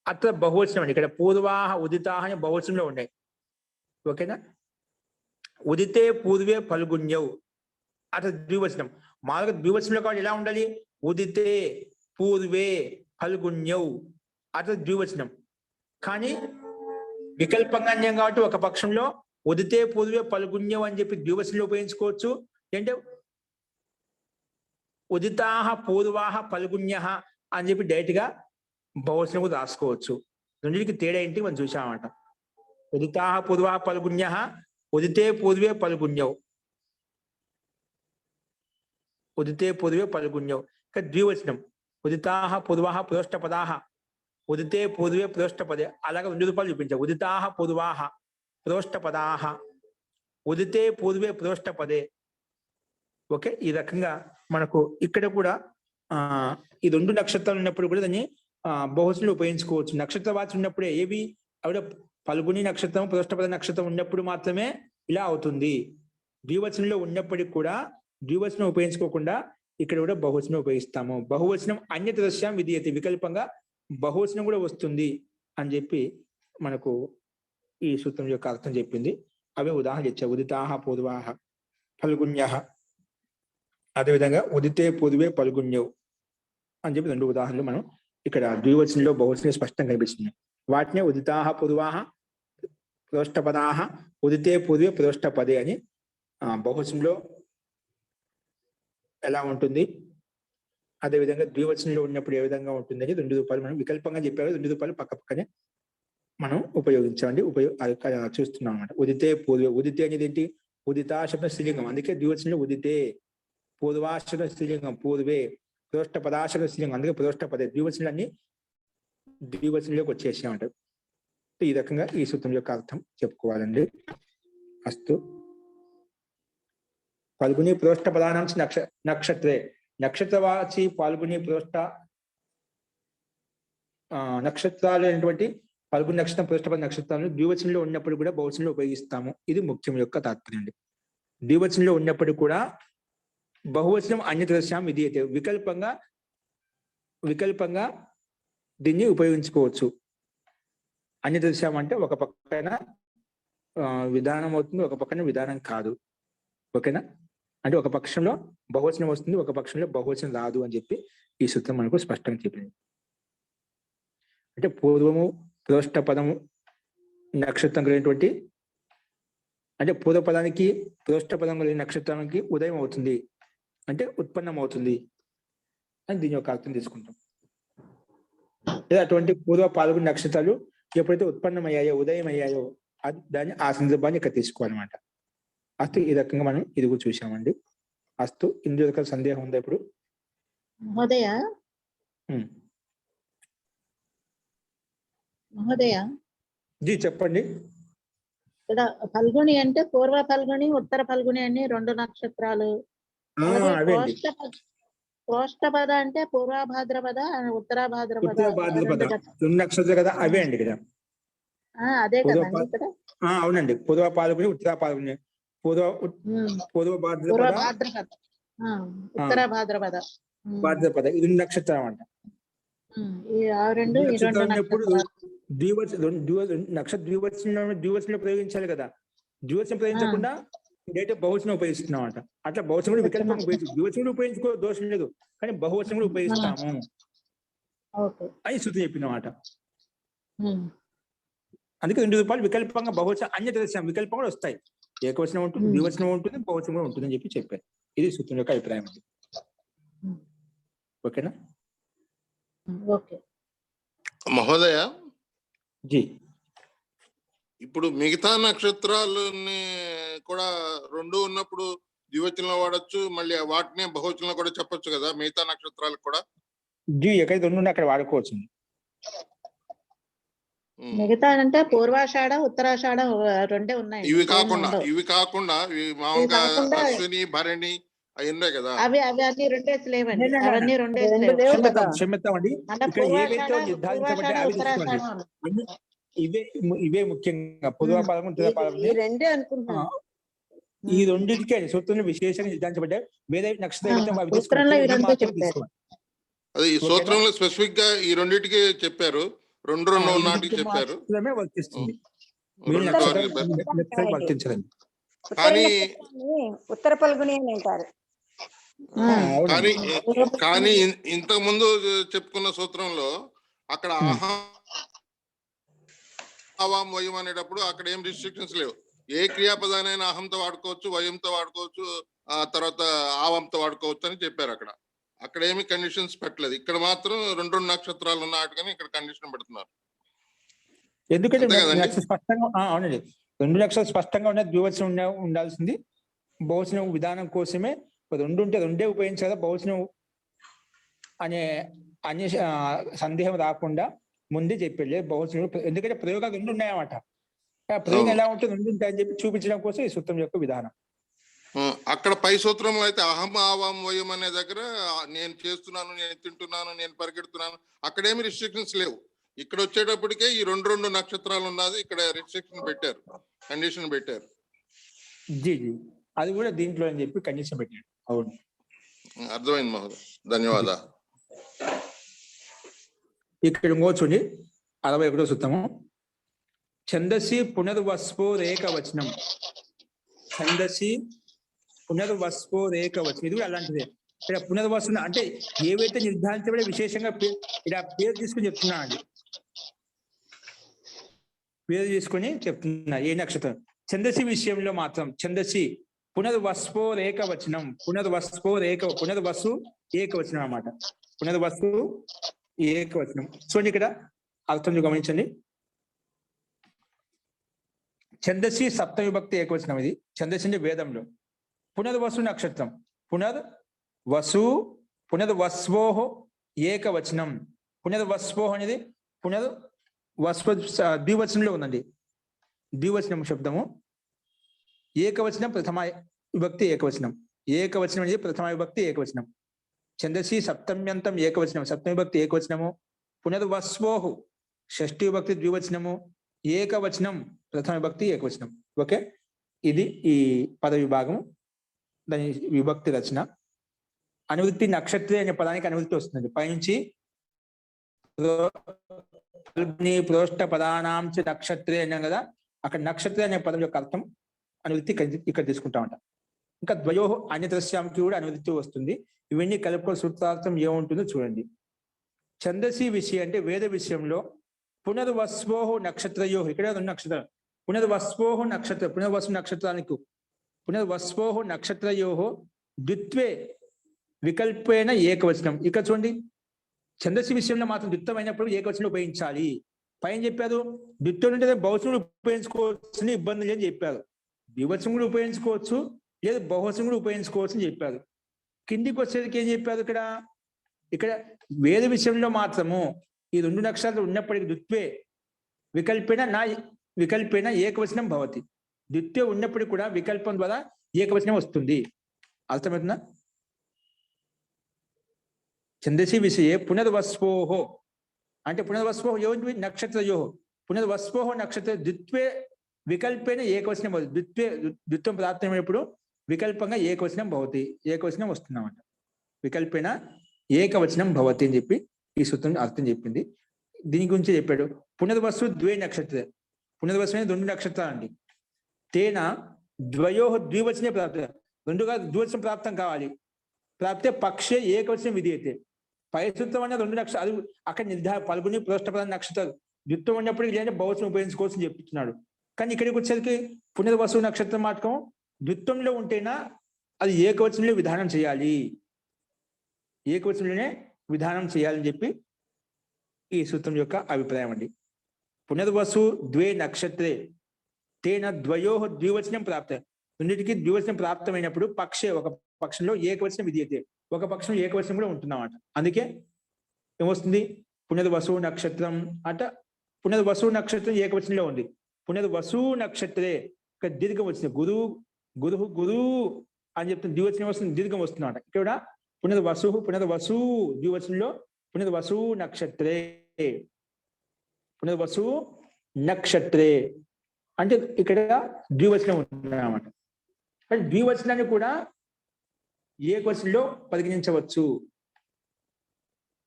అత్ర బహువచనం అండి. ఇక్కడ పూర్వాహ ఉదితాహ అని బహువచనంలో ఉన్నాయి. ఓకేనా? ఉదితే పూర్వే ఫల్గుణ్యౌ అట్లా ద్వివచనం. మామూలుగా ద్వివచనంలో కాబట్టి ఎలా ఉండాలి? ఉదితే పూర్వే ఫల్గుణ్యౌ అట్లా ద్వివచనం. కానీ వికల్పంగా అన్యం కాబట్టి ఒక పక్షంలో ఉదితే పూర్వే ఫల్గుణ్యం అని చెప్పి ద్వివచనంలో ఉపయోగించుకోవచ్చు. అంటే ఉదితాహ పూర్వాహ ఫల్గుణ్య అని చెప్పి డైరెక్ట్ గా బహువచనం రాసుకోవచ్చు. రెండింటికి తేడా ఏంటి మనం చూసామన్నమాట. ఉదితాహ పూర్వాహ ఫల్గుణ్య, ఉదితే పూర్వే ఫల్గుణ్యౌ, ఉదితే పూర్వే ఫల్గుణ్యౌ. ఇక ద్వివచనం ఉదితాహ పూర్వాహ ప్రోష్టపదాహ, ఉదితే పూర్వే ప్రోష్టపదే. అలాగే రెండు రూపాయలు చూపించాం. ఉదితాహ పూర్వాహ ప్రోష్టపదాహ, ఉదితే పూర్వే ప్రోష్టపదే. ఓకే, ఈ రకంగా మనకు ఇక్కడ కూడా ఈ రెండు నక్షత్రాలు ఉన్నప్పుడు కూడా దాన్ని బహువచనంలో ఉపయోగించుకోవచ్చు. నక్షత్రవాచి ఉన్నప్పుడే ఏవి ఆవిడ ఫల్గుని నక్షత్రం ప్రోష్టపద నక్షత్రం ఉన్నప్పుడు మాత్రమే ఇలా అవుతుంది. ద్వివచనంలో ఉన్నప్పటికీ కూడా ద్వివచనం ఉపయోగించుకోకుండా ఇక్కడ కూడా బహువచనం ఉపయోగిస్తాము. బహువచనం అన్యతరస్యాం విధీయతే, వికల్పంగా బహువచనం కూడా వస్తుంది అని చెప్పి మనకు ఈ సూత్రం యొక్క అర్థం చెప్పింది. అవే ఉదాహరణ ఇచ్చారు. ఉదితాహ పూర్వాహ ఫల్గుణ్య, అదేవిధంగా ఉదితే పూర్వే ఫల్గుణ్యౌ అని చెప్పి రెండు ఉదాహరణలు మనం ఇక్కడ ద్వివచనంలో బహువచనం స్పష్టంగా కనిపిస్తున్నాయి. వాటినే ఉదితాహ పూర్వాహ ప్రోష్టపదాహ, ఉదితే పూర్వే ప్రోష్టపదే అని బహువచనంలో ఎలా ఉంటుంది, అదేవిధంగా ద్వివచనంలో ఉన్నప్పుడు ఏ విధంగా ఉంటుందని 2 రూపాయలు మనం వికల్పంగా చెప్పారు. 2 రూపాయలు పక్క పక్కనే మనం ఉపయోగించామండి. చూస్తున్నాం అనమాట. ఉదితే పూర్వ. ఉదితే అనేది ఏంటి? ఉదితాశబ్ద స్త్రీలింగం. అందుకే ద్వివచనంలో ఉదితే. పూర్వాశబ్ద స్త్రీలింగం పూర్వే. ప్రోష్ట పదాశబ్ద స్త్రీలింగం. అందుకే ప్రోష్ట పదే. ద్వివచనాలన్నీ ద్వివచనంలోకి వచ్చేసామంటారు. ఈ రకంగా ఈ సూత్రం యొక్క అర్థం చెప్పుకోవాలండి. అస్తు. ఫల్గుని ప్రోష్ట పదానాంచి నక్షత్రే. నక్షత్రవాచి ఫల్గుని ప్రోష్ట నక్షత్రాలు అయినటువంటి ఫల్గుని నక్షత్రం, ప్రోష్ఠపద నక్షత్రాలను ద్వివచనంలో ఉన్నప్పుడు కూడా బహువచనంలో ఉపయోగిస్తాము. ఇది ముఖ్యం యొక్క తాత్పర్యం అండి. ద్వివచనంలో ఉన్నప్పుడు కూడా బహువచనం అన్యతరస్యాం విధీయతే. వికల్పంగా దీన్ని ఉపయోగించుకోవచ్చు. అన్యతరస్యాం అంటే ఒక పక్కన విధానం అవుతుంది, ఒక పక్కన విధానం కాదు. ఓకేనా? అంటే ఒక పక్షంలో బహువచనం వస్తుంది, ఒక పక్షంలో బహువచనం రాదు అని చెప్పి ఈ సూత్రం మనకు స్పష్టంగా చెప్పింది. అంటే పూర్వము ప్రోష్ట పదము నక్షత్రం కలిగినటువంటి, అంటే పూర్వపదానికి ప్రోష్ట పదం కలిగిన నక్షత్రానికి ఉదయం అవుతుంది అంటే ఉత్పన్నం అవుతుంది అని దీని యొక్క అర్థం తీసుకుంటాం. లేదా అటువంటి పూర్వ పాల్గొని నక్షత్రాలు ఎప్పుడైతే ఉత్పన్నమయ్యాయో, ఉదయం అయ్యాయో దాన్ని ఆ సందర్భాన్ని ఇక్కడ తీసుకోవాలన్నమాట. అస్తు. ఈ రకంగా మనం ఇది కూడా చూసామండి. అస్తు. ఇందులో రకాల సందేహం ఉందా ఇప్పుడు? మహోదయ జీ చెప్పండి. ఇక్కడ ఫల్గుణి అంటే పూర్వ ఫల్గుణి, ఉత్తర ఫల్గుణి అని 2 నక్షత్రాలు. అవే అండి. ప్రోష్ఠపద అంటే పూర్వ భాద్రపద, ఉత్తర భాద్రపద 2 నక్షత్రాలు కదా, అవే అండి ఇక్కడ. అదే కదండి ఇక్కడ. అవునండి. పూర్వ పాల్గొని, ఉత్తర పాల్గొని, పూర్వ భాద్రపద, ఉత్తర భాద్రపద, భాద్రపద. ఇది 2 నక్షత్రం అంట. ద్వివచనంలో ప్రయోగించాలి కదా. ద్వివచనం ప్రయోగించకుండా డైరెక్ట్ బహువచనం ఉపయోగిస్తున్నాం అంట. అట్లా బహువచనం కూడా వికల్పంగా ఉపయోగించు. ద్వివచనం ఉపయోగించుకో దోషం లేదు, కానీ బహువచనం కూడా ఉపయోగిస్తాము అని సూత్రం చెప్పినమాట. అందుకే 2 రూపాయలు వికల్పంగా బహువచనం అన్యతరస్యాం వికల్పం కూడా వస్తాయి. ఏకవచనం ఉంటుంది, ద్వివచనం ఉంటుంది, బహువచనం కూడా ఉంటుంది అని చెప్పి చెప్పారు. ఇది సూత్రం యొక్క అభిప్రాయం అండి. ఓకేనా? మహోదయ, జీ ఇప్పుడు మిగతా నక్షత్రాలని కూడా 2 ఉన్నప్పుడు ద్వివచనంలో వాడచ్చు, మళ్ళీ వాటిని బహువచనంలో కూడా చెప్పొచ్చు కదా మిగతా నక్షత్రాలకు కూడా? జీ ఎక్కడ 2 అక్కడ వాడుకోవచ్చు. మిగతా అంటే పూర్వాషాఢ, ఉత్తరాషాఢ 2 ఉన్నాయి. ఇవి కాకుండా మామూలుగా అశ్విని, భరణి అవి ఉన్నాయి కదా, అవి అన్ని 2 లేవండి. అవన్నీ 2 క్షమిస్తామండి. ఇక్కడ ఏవైతే నిర్ధారించబడ్డా అవి తీసుకోండి. ఇవే ముఖ్యంగా పూర్వపాలము, ఉత్తరపాలము ఈ రెండింటికి సూత్రంలో విశేషంగా నిర్ధారించబడ్డాయి. వేరే నక్షత్రం అది సూత్రంలో స్పెసిఫిక్ గా ఈ రెండింటికి చెప్పారు. 2 నాటికి చెప్పారు. వర్తిస్తుంది. వర్తించదండి. కానీ ఉత్తర పల్గుని అని అంటారు. కానీ ఇంతకు ముందు చెప్పుకున్న సూత్రంలో అక్కడ అహం వయం అనేటప్పుడు అక్కడ ఏం రిస్ట్రిక్షన్స్ లేవు. ఏ క్రియాపదానైనా అహంతో వాడుకోవచ్చు, వయంతో వాడుకోవచ్చు, ఆ తర్వాత ఆవంతో వాడుకోవచ్చు అని చెప్పారు. అక్కడ ఏమి కండిషన్స్ పెట్టలేదు. ఇక్కడ మాత్రం 2 నక్షత్రాలు ఉన్న వాటికని ఇక్కడ కండిషన్ పెడుతున్నారు. ఎందుకంటే స్పష్టంగా అవునండి, 2 నక్షత్రాలు స్పష్టంగా ఉన్న ద్వివచనం ఉండాల్సింది. బహువచనం విధానం కోసమే 2 ఉంటే 2 ఉపయోగించాలి. బహువచనం అనే సందేహం రాకుండా ముందే చెప్పాడు బహువచనం. ఎందుకంటే ప్రయోగాలు 2 ఉన్నాయన్నమాట. ప్రయోగం ఎలా ఉంటుంది 2 ఉంటాయని చెప్పి చూపించడం కోసం ఈ సూత్రం యొక్క విధానం. అక్కడ పై సూత్రంలో అయితే అహం ఆవం వయం అనే దగ్గర నేను చేస్తున్నాను, నేను తింటున్నాను, నేను పరిగెడుతున్నాను, అక్కడేమి రిస్ట్రిక్షన్స్ లేవు. ఇక్కడ వచ్చేటప్పటికే ఈ 2 నక్షత్రాలు ఉన్నది ఇక్కడ రిస్ట్రిక్షన్ పెట్టారు, కండిషన్ పెట్టారు. జీ అది కూడా దీంట్లో అని చెప్పి కండిషన్ పెట్టాడు. అవును, అర్థమైంది మహోదయ, ధన్యవాదాలు. ఇక్కడ కూర్చొని 61వ సూత్రము. ఛందసి పునర్వస్పోరేకవచనం. ఛందసి పునర్వస్పోరేకవచనం ఇది కూడా అలాంటిదే. ఇక్కడ పునర్వసన అంటే ఏవైతే నిర్ధారించబడే విశేషంగా ఇలా పేరు తీసుకుని చెప్తున్నా అండి. పేరు తీసుకొని చెప్తున్నా ఏ నక్షత్రం. ఛందసి విషయంలో మాత్రం ఛందసి పునర్వస్పోరేకవచనం, పునర్వసు ఏకవచనం అన్నమాట. పునర్వసు ఏకవచనం. చూడండి ఇక్కడ అర్థం గమనించండి. ఛందసి సప్తమి విభక్తి ఏకవచనం. ఇది ఛందసి అంటే వేదంలో. పునర్వసు నక్షత్రం, పునర్వస్వోహ ఏకవచనం. పునర్వస్వోహ అనేది పునర్వస్వ ద్వివచనంలో ఉందండి. ద్వివచనం శబ్దము. ఏకవచనం ప్రథమ విభక్తి ఏకవచనం. ఏకవచనం అనేది ప్రథమ విభక్తి ఏకవచనం. ఛందసి సప్తమ్యంతం ఏకవచనం, సప్తమి విభక్తి ఏకవచనము. పునర్వస్వోహు షష్ఠి విభక్తి ద్వివచనము. ఏకవచనం ప్రథమ విభక్తి ఏకవచనం. ఓకే, ఇది ఈ పద విభాగం, దాని విభక్తి రచన. అనువృత్తి నక్షత్రే అనే పదానికి అనువృత్తి వస్తుంది. పైనుంచి ప్రోష్ట పదానాంచ నక్షత్రే అన్నాం కదా, అక్కడ నక్షత్రే అనే పదం యొక్క అర్థం అనువృత్తి ఇక్కడ తీసుకుంటామంట. ఇంకా ద్వయో అన్యత్రస్యానికి కూడా అనువృత్తి వస్తుంది. ఇవన్నీ కలుపుకొని సూత్రార్థం ఏముంటుందో చూడండి. ఛందసి విషయం అంటే వేద విషయంలో పునర్వస్వోహ నక్షత్రయో, ఇక్కడ 2 నక్షత్రాలు. పునర్వస్వోహ నక్షత్ర, పునర్వసు నక్షత్రానికి పునర్వస్వోహ నక్షత్రయో ద్విత్వే వికల్పేన ఏకవచనం. ఇక్కడ చూడండి, ఛందసి విషయంలో మాత్రం ద్విత్వమైనప్పుడు ఏకవచనం ఉపయోగించాలి. పైన చెప్పారు ద్విత్వం అంటే బహువచనం ఉపయోగించుకోవచ్చు, ఇబ్బంది లేదని చెప్పారు. ద్వివచనం కూడా ఉపయోగించుకోవచ్చు, లేదా బహువచనం కూడా ఉపయోగించుకోవచ్చు అని చెప్పారు. కిందికి వచ్చేదికి ఏం చెప్పారు ఇక్కడ వేద విషయంలో మాత్రము ఈ 2 నక్షత్రాలు ఉన్నప్పటికీ ద్విత్వే వికల్పేన ఏకవచనం భవతి. ద్విత్వే ఉన్నప్పటికీ కూడా వికల్పం ద్వారా ఏకవచనం వస్తుంది. అర్థమవుతుందా? ఛందసి విషయే పునర్వస్వోహో అంటే పునర్వస్వోహ ఏమిటి? నక్షత్రయో. పునర్వస్వోహ నక్షత్ర ద్విత్వే వికల్పేన ఏకవచనం భవతి. ద్విత్వం ప్రాప్తమైనప్పుడు వికల్పంగా ఏకవచనం భవతి, ఏకవచనం వస్తుందన్నమాట. వికల్పేన ఏకవచనం భవతి అని చెప్పి ఈ సూత్రం అర్థం చెప్పింది. దీని గురించి చెప్పాడు. పునర్వసు ద్వే నక్షత్ర, పునర్వసు అనేది 2 నక్షత్రాలు అండి. తేన ద్వయో ద్వివచనే ప్రాప్త, 2గా ద్వివచనం ప్రాప్తం కావాలి. ప్రాప్తే పక్షే ఏకవచనం విధీయతే. పై సూత్రం అనే 2 నక్షత్రాలు అక్కడ పల్గుని ప్రోష్టపద నక్షత్రాలు ద్విత్వం ఉన్నప్పటికీ లేదంటే బహువచనం ఉపయోగించుకోవచ్చు అని చెప్తున్నాడు. కానీ ఇక్కడికి వచ్చేసరికి పునర్వసు నక్షత్రం మాటకం ద్విత్వంలో ఉంటేనా అది ఏకవచనంలో విధానం చేయాలి, ఏకవచనంలోనే విధానం చేయాలని చెప్పి ఈ సూత్రం యొక్క అభిప్రాయం అండి. పునర్వసు ద్వే నక్షత్రే తేన ద్వయో ద్వివచనం ప్రాప్త, 2టికి ద్వివచనం ప్రాప్తమైనప్పుడు పక్షే ఒక పక్షంలో ఏకవచనం విధీయతే, ఒక పక్షంలో ఏకవచనం కూడా ఉంటున్నమాట. అందుకే ఏమొస్తుంది? పునర్వసు నక్షత్రం అంట. పునర్వసు నక్షత్రం ఏకవచనంలో ఉంది. పునర్వసు నక్షత్రే ఇక్కడ దీర్ఘం వచ్చింది. గురు అని చెప్తుంది. ద్వివచనం వస్తుంది, దీర్ఘం వస్తుందన్నమాట. ఇక్కడ పునర్వసు ద్వివచనంలో పునర్వసు నక్షత్రే అంటే ఇక్కడ ద్వివచనం ఉంటుంది అన్నమాట. కానీ ద్వివచనాన్ని కూడా ఏకవచనంలో పరిగణించవచ్చు.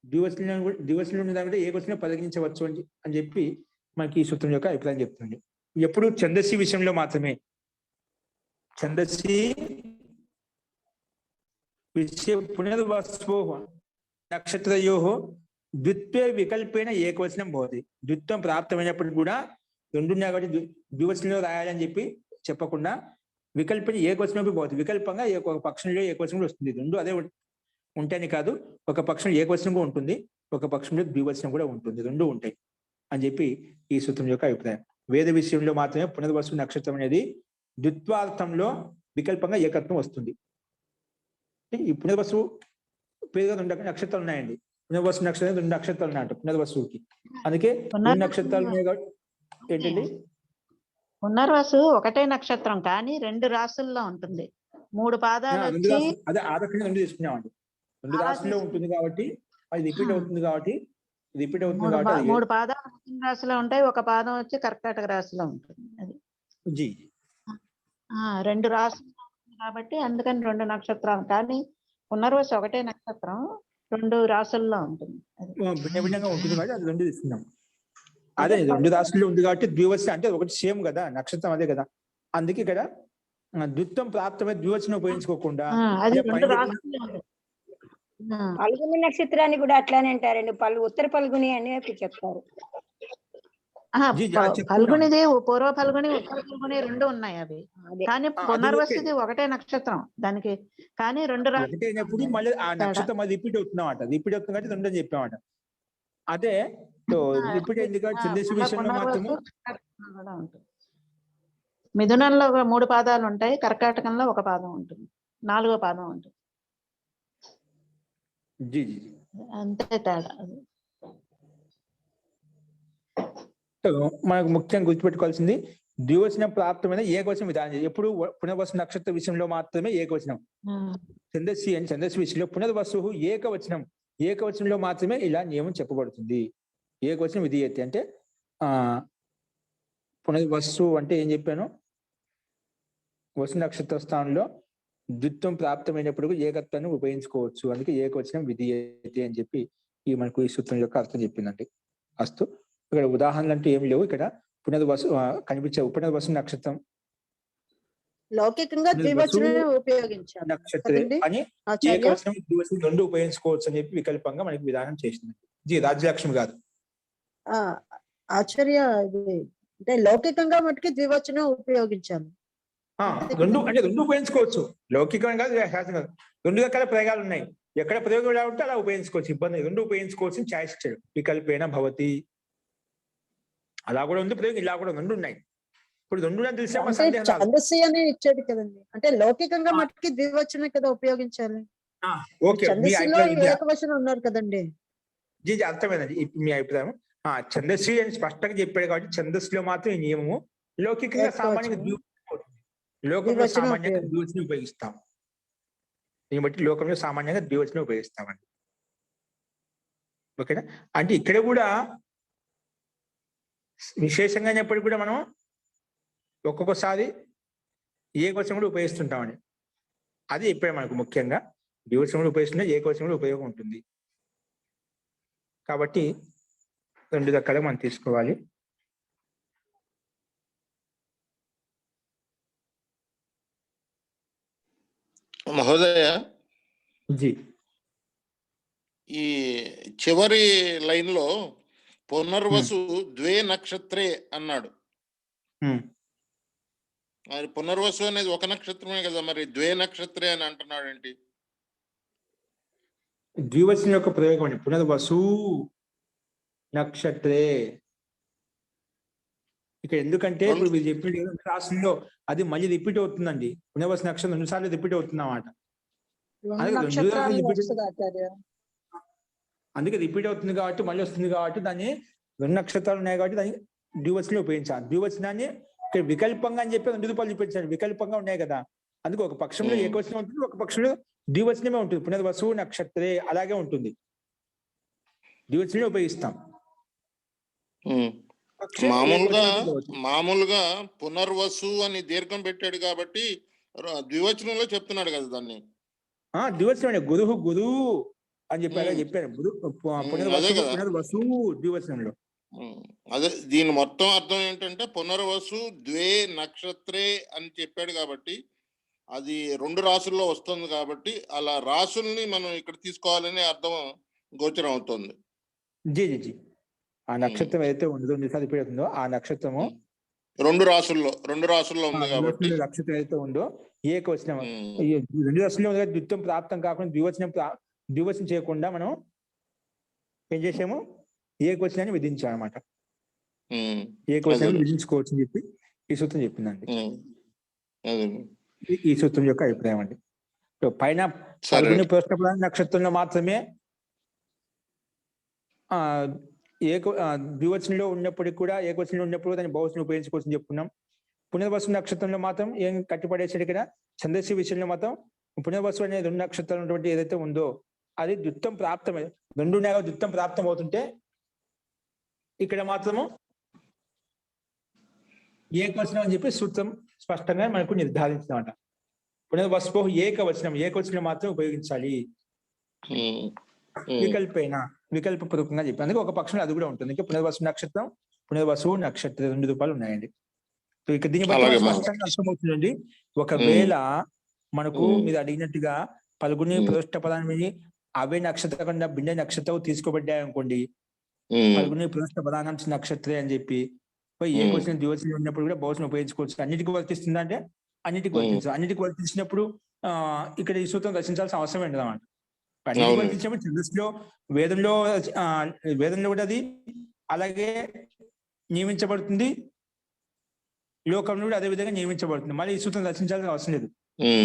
ద్వివచనంలో ఉన్నదాన్ని ఏకవచనంలో పరిగణించవచ్చు అని చెప్పి మనకి ఈ సూత్రం యొక్క అభిప్రాయం చెప్తుంది. ఎప్పుడు ఛందసి విషయంలో మాత్రమే. ఛందసి విషయ పునర్వస్వోహ నక్షత్రయో ద్విత్వే వికల్పేన ఏకవచనం భవతి. ద్విత్వం ప్రాప్తమైనప్పటికీ కూడా 2 ఉన్నాయి కాబట్టి ద్వివచనంలో రాయాలని చెప్పి చెప్పకుండా వికల్పన ఏకవచనం భవతి. వికల్పంగా ఒక పక్షంలో ఏకవచనం వస్తుంది. 2 అదే ఉంటాయని కాదు, ఒక పక్షం ఏకవచనం కూడా ఉంటుంది, ఒక పక్షంలో ద్వివచనం కూడా ఉంటుంది, 2 ఉంటాయి అని చెప్పి ఈ సూత్రం యొక్క అభిప్రాయం. వేద విషయంలో మాత్రమే పునర్వసు నక్షత్రం అనేది ద్విత్వార్థంలో వికల్పంగా ఏకత్వం వస్తుంది. ఈ పునర్వసు పేరుగా 2 నక్షత్రాలు ఉన్నాయండి. పునర్వసు నక్షత్రం 2 నక్షత్రాలు ఉన్నాయంట పునర్వసుకి. అందుకే 2 నక్షత్రాలు ఉన్నాయి కాబట్టి ఏంటండి, పునర్వసు ఒకటే నక్షత్రం కానీ 2 రాసుల్లో ఉంటుంది. 3 పాదాలు వచ్చి అదే ఆదర్శంగా 2 తీసుకున్నామండి. 2 రాసుల్లో ఉంటుంది కాబట్టి అది రిపీట్ అవుతుంది కాబట్టి 3 పాదాలు రాశిలో ఉంటాయి, ఒక పాదం వచ్చి కర్కాటక రాశిలో ఉంటుంది. అది జీ 2 రాశులు కాబట్టి అందుకని 2 నక్షత్రాలు. కానీ పునర్వసు ఒకటే నక్షత్రం 2 రాసుల్లో ఉంటుంది. భిన్న భిన్నంగా ఉంటుంది కాబట్టి అది 2 తీసుకున్నాం. అదే 2 రాశుల్లో ఉంది కాబట్టి ద్వివచనం అంటే ఒకటి సేమ్ కదా, నక్షత్రం అదే కదా. అందుకే ఇక్కడ ద్విత్వం ప్రాప్తమై ద్వివచనం ఉపయోగించుకోకుండా పల్గుని నక్షత్రాన్ని కూడా అట్లానే అంటారండి. ఉత్తర పల్గుని అని చెప్తారు. ఫల్గునిది పూర్వ ఫల్గుని ఉత్తర ఫల్గుని 2 ఉన్నాయి. అవి అదే కానీ అది ఓకే. పునర్వసుది ఒకటే నక్షత్రం దానికి, కానీ రెండు ఒకటి అయినప్పుడు మళ్ళీ ఆ నక్షత్రం అది రిపీట్ అవుతుందన్నమాట. రిపీట్ అవుతుంది కాబట్టి రెండు అని చెప్పామట. అదే సో రిపీట్ అయింది కాబట్టి చంద్రశి విషయంలో మాత్రము కూడా ఉంటుంది. మిథునంలో 3 పాదాలు ఉంటాయి, కర్కాటకంలో 1 పాదం ఉంటుంది, 4వ పాదం ఉంటుంది. జీ జీ జీ. అంతే తేడా. సో మనకు ముఖ్యంగా గుర్తుపెట్టుకోవాల్సింది ద్వివచనం ప్రాప్తమైన ఏకవచనం విధానం. ఎప్పుడు పునర్వసు నక్షత్ర విషయంలో మాత్రమే ఏకవచనం. ఛందస్సి అని ఛందస్సు విషయంలో పునర్వసు ఏకవచనం, ఏకవచనంలో మాత్రమే ఇలా నియమం చెప్పబడుతుంది. ఏకవచనం విధీయతే అంటే పునర్వసు అంటే ఏం చెప్పాను, వసు నక్షత్ర స్థానంలో ద్విత్వం ప్రాప్తమైనప్పుడు ఏకత్వాన్ని ఉపయోగించుకోవచ్చు. అందుకే ఏకవచనం విధీయతే అని చెప్పి మనకు ఈ సూత్రం యొక్క అర్థం చెప్పిందండి. అస్తు ఇక్కడ ఉదాహరణలు అంటూ ఏమి లేవు. ఇక్కడ పునర్వసు కనిపించే పునర్వసు నక్షత్రం లౌకికంగా ద్వివచనమే ఉపయోగించాలి నక్షత్రం కదండి అని ఆచార్య? ఏకవచనం ద్వివచనం రెండు ఉపయోగించుకోవచ్చు అని చెప్పి వికల్పంగా మనకి విధానం చేసింది. జీ రాజ్యలక్ష్మి గారు. ఆ, ఆచార్య ఇది అంటే లౌకికంగా మటుకి ద్వివచనం ఉపయోగించాలి. రెండు అంటే రెండు ఉపయోగించుకోవచ్చు. లౌకికం కాదు, శాస్త్రం కాదు. రెండు రకాల ప్రయోగాలు ఉన్నాయి. ఎక్కడ ప్రయోగం ఎలా ఉంటే అలా ఉపయోగించుకోవచ్చు. ఇబ్బంది రెండు ఉపయోగించుకోవచ్చు. ఛాయిస్ ఇచ్చాడు. వికల్పేన భవతి అలా కూడా ఉంది ప్రయోగం, ఇలా కూడా రెండు ఉన్నాయి. ఇప్పుడు రెండు తెలిసే అంటే సందేహం రాదు. ఛందస్సి అని ఇచ్చాడు కదండి, అంటే లౌకికంగా మటుకి ద్వివచనం కదా ఉపయోగించాలి. ఓకే, మీ ఛందస్సులో అభిప్రాయం ఏకవచనం ఉన్నారు కదండి. జీ అర్థమైందండి మీ అభిప్రాయం. ఛందస్సు అని స్పష్టంగా చెప్పాడు కాబట్టి ఛందస్సులో మాత్రం ఈ నియమము. లౌకికంగా సామాన్యంగా లోకంలో సామాన్యంగా ద్వివచనం ఉపయోగిస్తాం. దీన్ని బట్టి లోకంలో సామాన్యంగా ద్వివచనం ఉపయోగిస్తామండి. ఓకేనా? అంటే ఇక్కడ కూడా విశేషంగా అయినప్పటికీ కూడా మనం ఒక్కొక్కసారి ఏకవచనం కూడా ఉపయోగిస్తుంటామండి. అది ఇప్పుడే మనకు ముఖ్యంగా ద్వివచనం కూడా ఉపయోగిస్తుంటే ఏకవచనం కూడా ఉపయోగం ఉంటుంది. కాబట్టి రెండు రకాలుగా మనం తీసుకోవాలి. మహోదయ, జీ ఈ చివరి లైన్ లో పునర్వసు ద్వే నక్షత్రే అన్నాడు. మరి పునర్వసు అనేది ఒక నక్షత్రమే కదా, మరి ద్వే నక్షత్రే అని అంటున్నాడు ఏంటి? ద్వివచనం యొక్క ప్రయోగం అండి. పునర్వసు నక్షత్రే. ఇక్కడ ఎందుకంటే ఇప్పుడు మీరు చెప్పిన రాష్ట్రంలో అది మళ్ళీ రిపీట్ అవుతుందండి. పునర్వసు నక్షత్రం 2 సార్లు రిపీట్ అవుతుంది అన్నమాట. అందుకే రిపీట్ అవుతుంది కాబట్టి మళ్ళీ వస్తుంది కాబట్టి దాన్ని 2 నక్షత్రాలు ఉన్నాయి కాబట్టి దాన్ని ద్వివచనం ఉపయోగించాలి. ద్వివచనాన్ని ఇక్కడ వికల్పంగా అని చెప్పి 2 రూపాయలు చూపించాడు. వికల్పంగా ఉన్నాయి కదా, అందుకే ఒక పక్షంలో ఏకవచనం ఉంటుంది, ఒక పక్షంలో ద్వివచనమే ఉంటుంది. పునర్వసు నక్షత్రే అలాగే ఉంటుంది. ద్వివచనం ఉపయోగిస్తాం. మామూలుగా పునర్వసు అని దీర్ఘం పెట్టాడు కాబట్టి ద్వివచనంలో చెప్తున్నాడు కదా దాన్ని. ద్వివచనం గురువు గురువు అని చెప్పాను. పునర్వసు ద్వివచనంలో. అదే దీని మొత్తం అర్థం ఏంటంటే పునర్వసు ద్వే నక్షత్రే అని చెప్పాడు కాబట్టి అది 2 రాసుల్లో వస్తుంది కాబట్టి అలా రాసుల్ని మనం ఇక్కడ తీసుకోవాలని అర్థం గోచరం అవుతుంది. జీ జీ జీ ఆ నక్షత్రం ఏదైతే ఉందో 2 సార్లు రిపీట్ అవుతుందో ఆ నక్షత్రము 2 రాసుల్లో ఉంది కాబట్టి నక్షత్రం ఏదైతే ఉందో ఏకవచనం. 2 రాసుల్లో ఉంది. ద్విత్వం ప్రాప్తం కాకుండా ద్వివచనం చేయకుండా మనం ఏం చేసాము, ఏకవచనాన్ని విధించామన్నమాట. ఏకవచనాన్ని విధించుకోవచ్చు అని చెప్పి ఈ సూత్రం చెప్పిందండి. ఈ సూత్రం యొక్క అభిప్రాయం అండి. పైన ప్రశ్న నక్షత్రంలో మాత్రమే ద్వివచనంలో ఉన్నప్పటికీ కూడా ఏకవచనంలో ఉన్నప్పుడు దాన్ని బహువచనం ఉపయోగించుకోవచ్చని చెప్పుకున్నాం. పునర్వసు నక్షత్రంలో మాత్రం ఏం కట్టిపడేసాడు ఇక్కడ. ఛందస్సు విషయంలో మాత్రం పునర్వసు అనే 2 నక్షత్రాలు ఉన్నటువంటి ఏదైతే ఉందో అది ద్విత్వం ప్రాప్తమే. 2 ద్విత్వం ప్రాప్తం అవుతుంటే ఇక్కడ మాత్రము ఏకవచనం అని చెప్పి సూత్రం స్పష్టంగా మనకు నిర్ధారించిందన్నమాట. పునర్వసు ఏకవచనం, ఏకవచనం మాత్రం ఉపయోగించాలి. వికల్పపూర్వకంగా చెప్పి అందుకే ఒక పక్షంలో అది కూడా ఉంటుంది. పునర్వసు నక్షత్రం, పునర్వసు నక్షత్రం 2 రూపాయలు ఉన్నాయండి. ఇక దీన్ని బట్టి స్పష్టంగా అర్థమవుతుందండి. ఒకవేళ మనకు మీరు అడిగినట్టుగా పల్గుని ప్రోష్ట పదాన్ని అవే నక్షత్ర కన్నా భిన్న నక్షత్రం తీసుకోబడ్డాయి అనుకోండి, పల్గుని ప్రోష్ట పదానాంశ నక్షత్రే అని చెప్పి ఏకవచనం ద్వివచనం ఉన్నప్పుడు కూడా బహువచనం ఉపయోగించుకోవచ్చు. అన్నిటికీ వర్తిస్తుందా అంటే అన్నిటికి వర్తించదు. అన్నిటికి వర్తించినప్పుడు ఇక్కడ ఈ సూత్రం రచించాల్సిన అవసరం ఏంటి అన్నమాట. అన్నిటికి అవును. వర్తించినప్పుడు ఛందస్సులో వేదంలో కూడా అది అలాగే నియమించబడుతుంది, లోకంలో కూడా అదే విధంగా నియమించబడుతుంది. మళ్ళీ ఈ సూత్రం రచించాల్సిన అవసరం లేదు.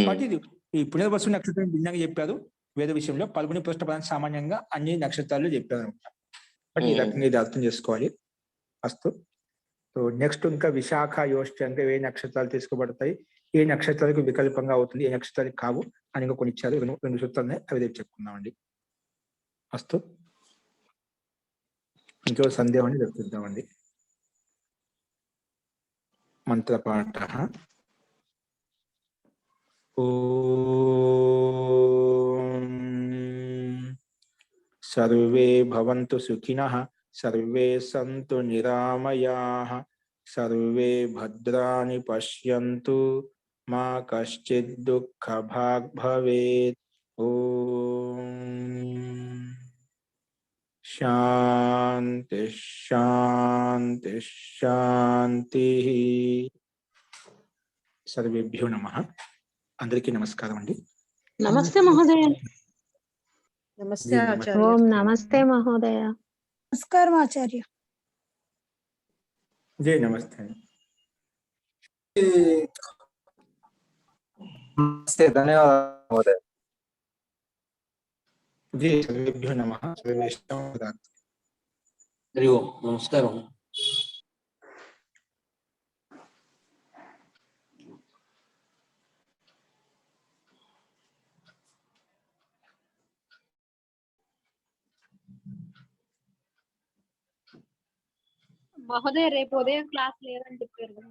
కాబట్టి ఇది ఈ పునర్వసు నక్షత్రం భిన్నంగా చెప్పారు వేద విషయంలో. పల్గొని పృష్ఠ పదాన్ని సామాన్యంగా అన్ని నక్షత్రాలు చెప్పారు అనమాట. కాబట్టి ఈ రకంగా ఇది అర్థం చేసుకోవాలి. అస్తు. సో నెక్స్ట్ ఇంకా విశాఖ యోష్టి అంటే ఏ నక్షత్రాలు తీసుకోబడతాయి, ఏ నక్షత్రాలకు వికల్పంగా అవుతుంది, ఏ నక్షత్రాలకు కావు అని ఇంకా కొన్ని ఇచ్చారు. 2 సూత్రాలు అవి రేపు చెప్పుకుందామండి. అస్తు. ఇంకో సందేహాన్ని చెప్తుందామండి. మంత్రపాఠ. సర్వే భవంతు సుఖినః, సర్వే సంతు నిరామయాః, సర్వే భద్రాణి పశ్యంతు, మా కశ్చిద్ దుఃఖభాగ్ భవేత్. ఓం శాంతి శాంతి శాంతి. సర్వేభ్యో నమః. అందరికీ నమస్కారం అండి. నమస్తే మహోదయ. నమస్తే ఆచార్య. ఓం నమస్తే మహోదయ. నమస్కారం ఆచార్య. జై నమస్తే. నమస్తే, ధన్యవాదాలు మహోదయ. జై సర్వేభ్యో నమః. సర్వేషాం భద్రాత్. హరి ఓం. నమస్కారం. మహోదయ రేపు ఉదయం క్లాస్ లేదని చెప్పారు కదా.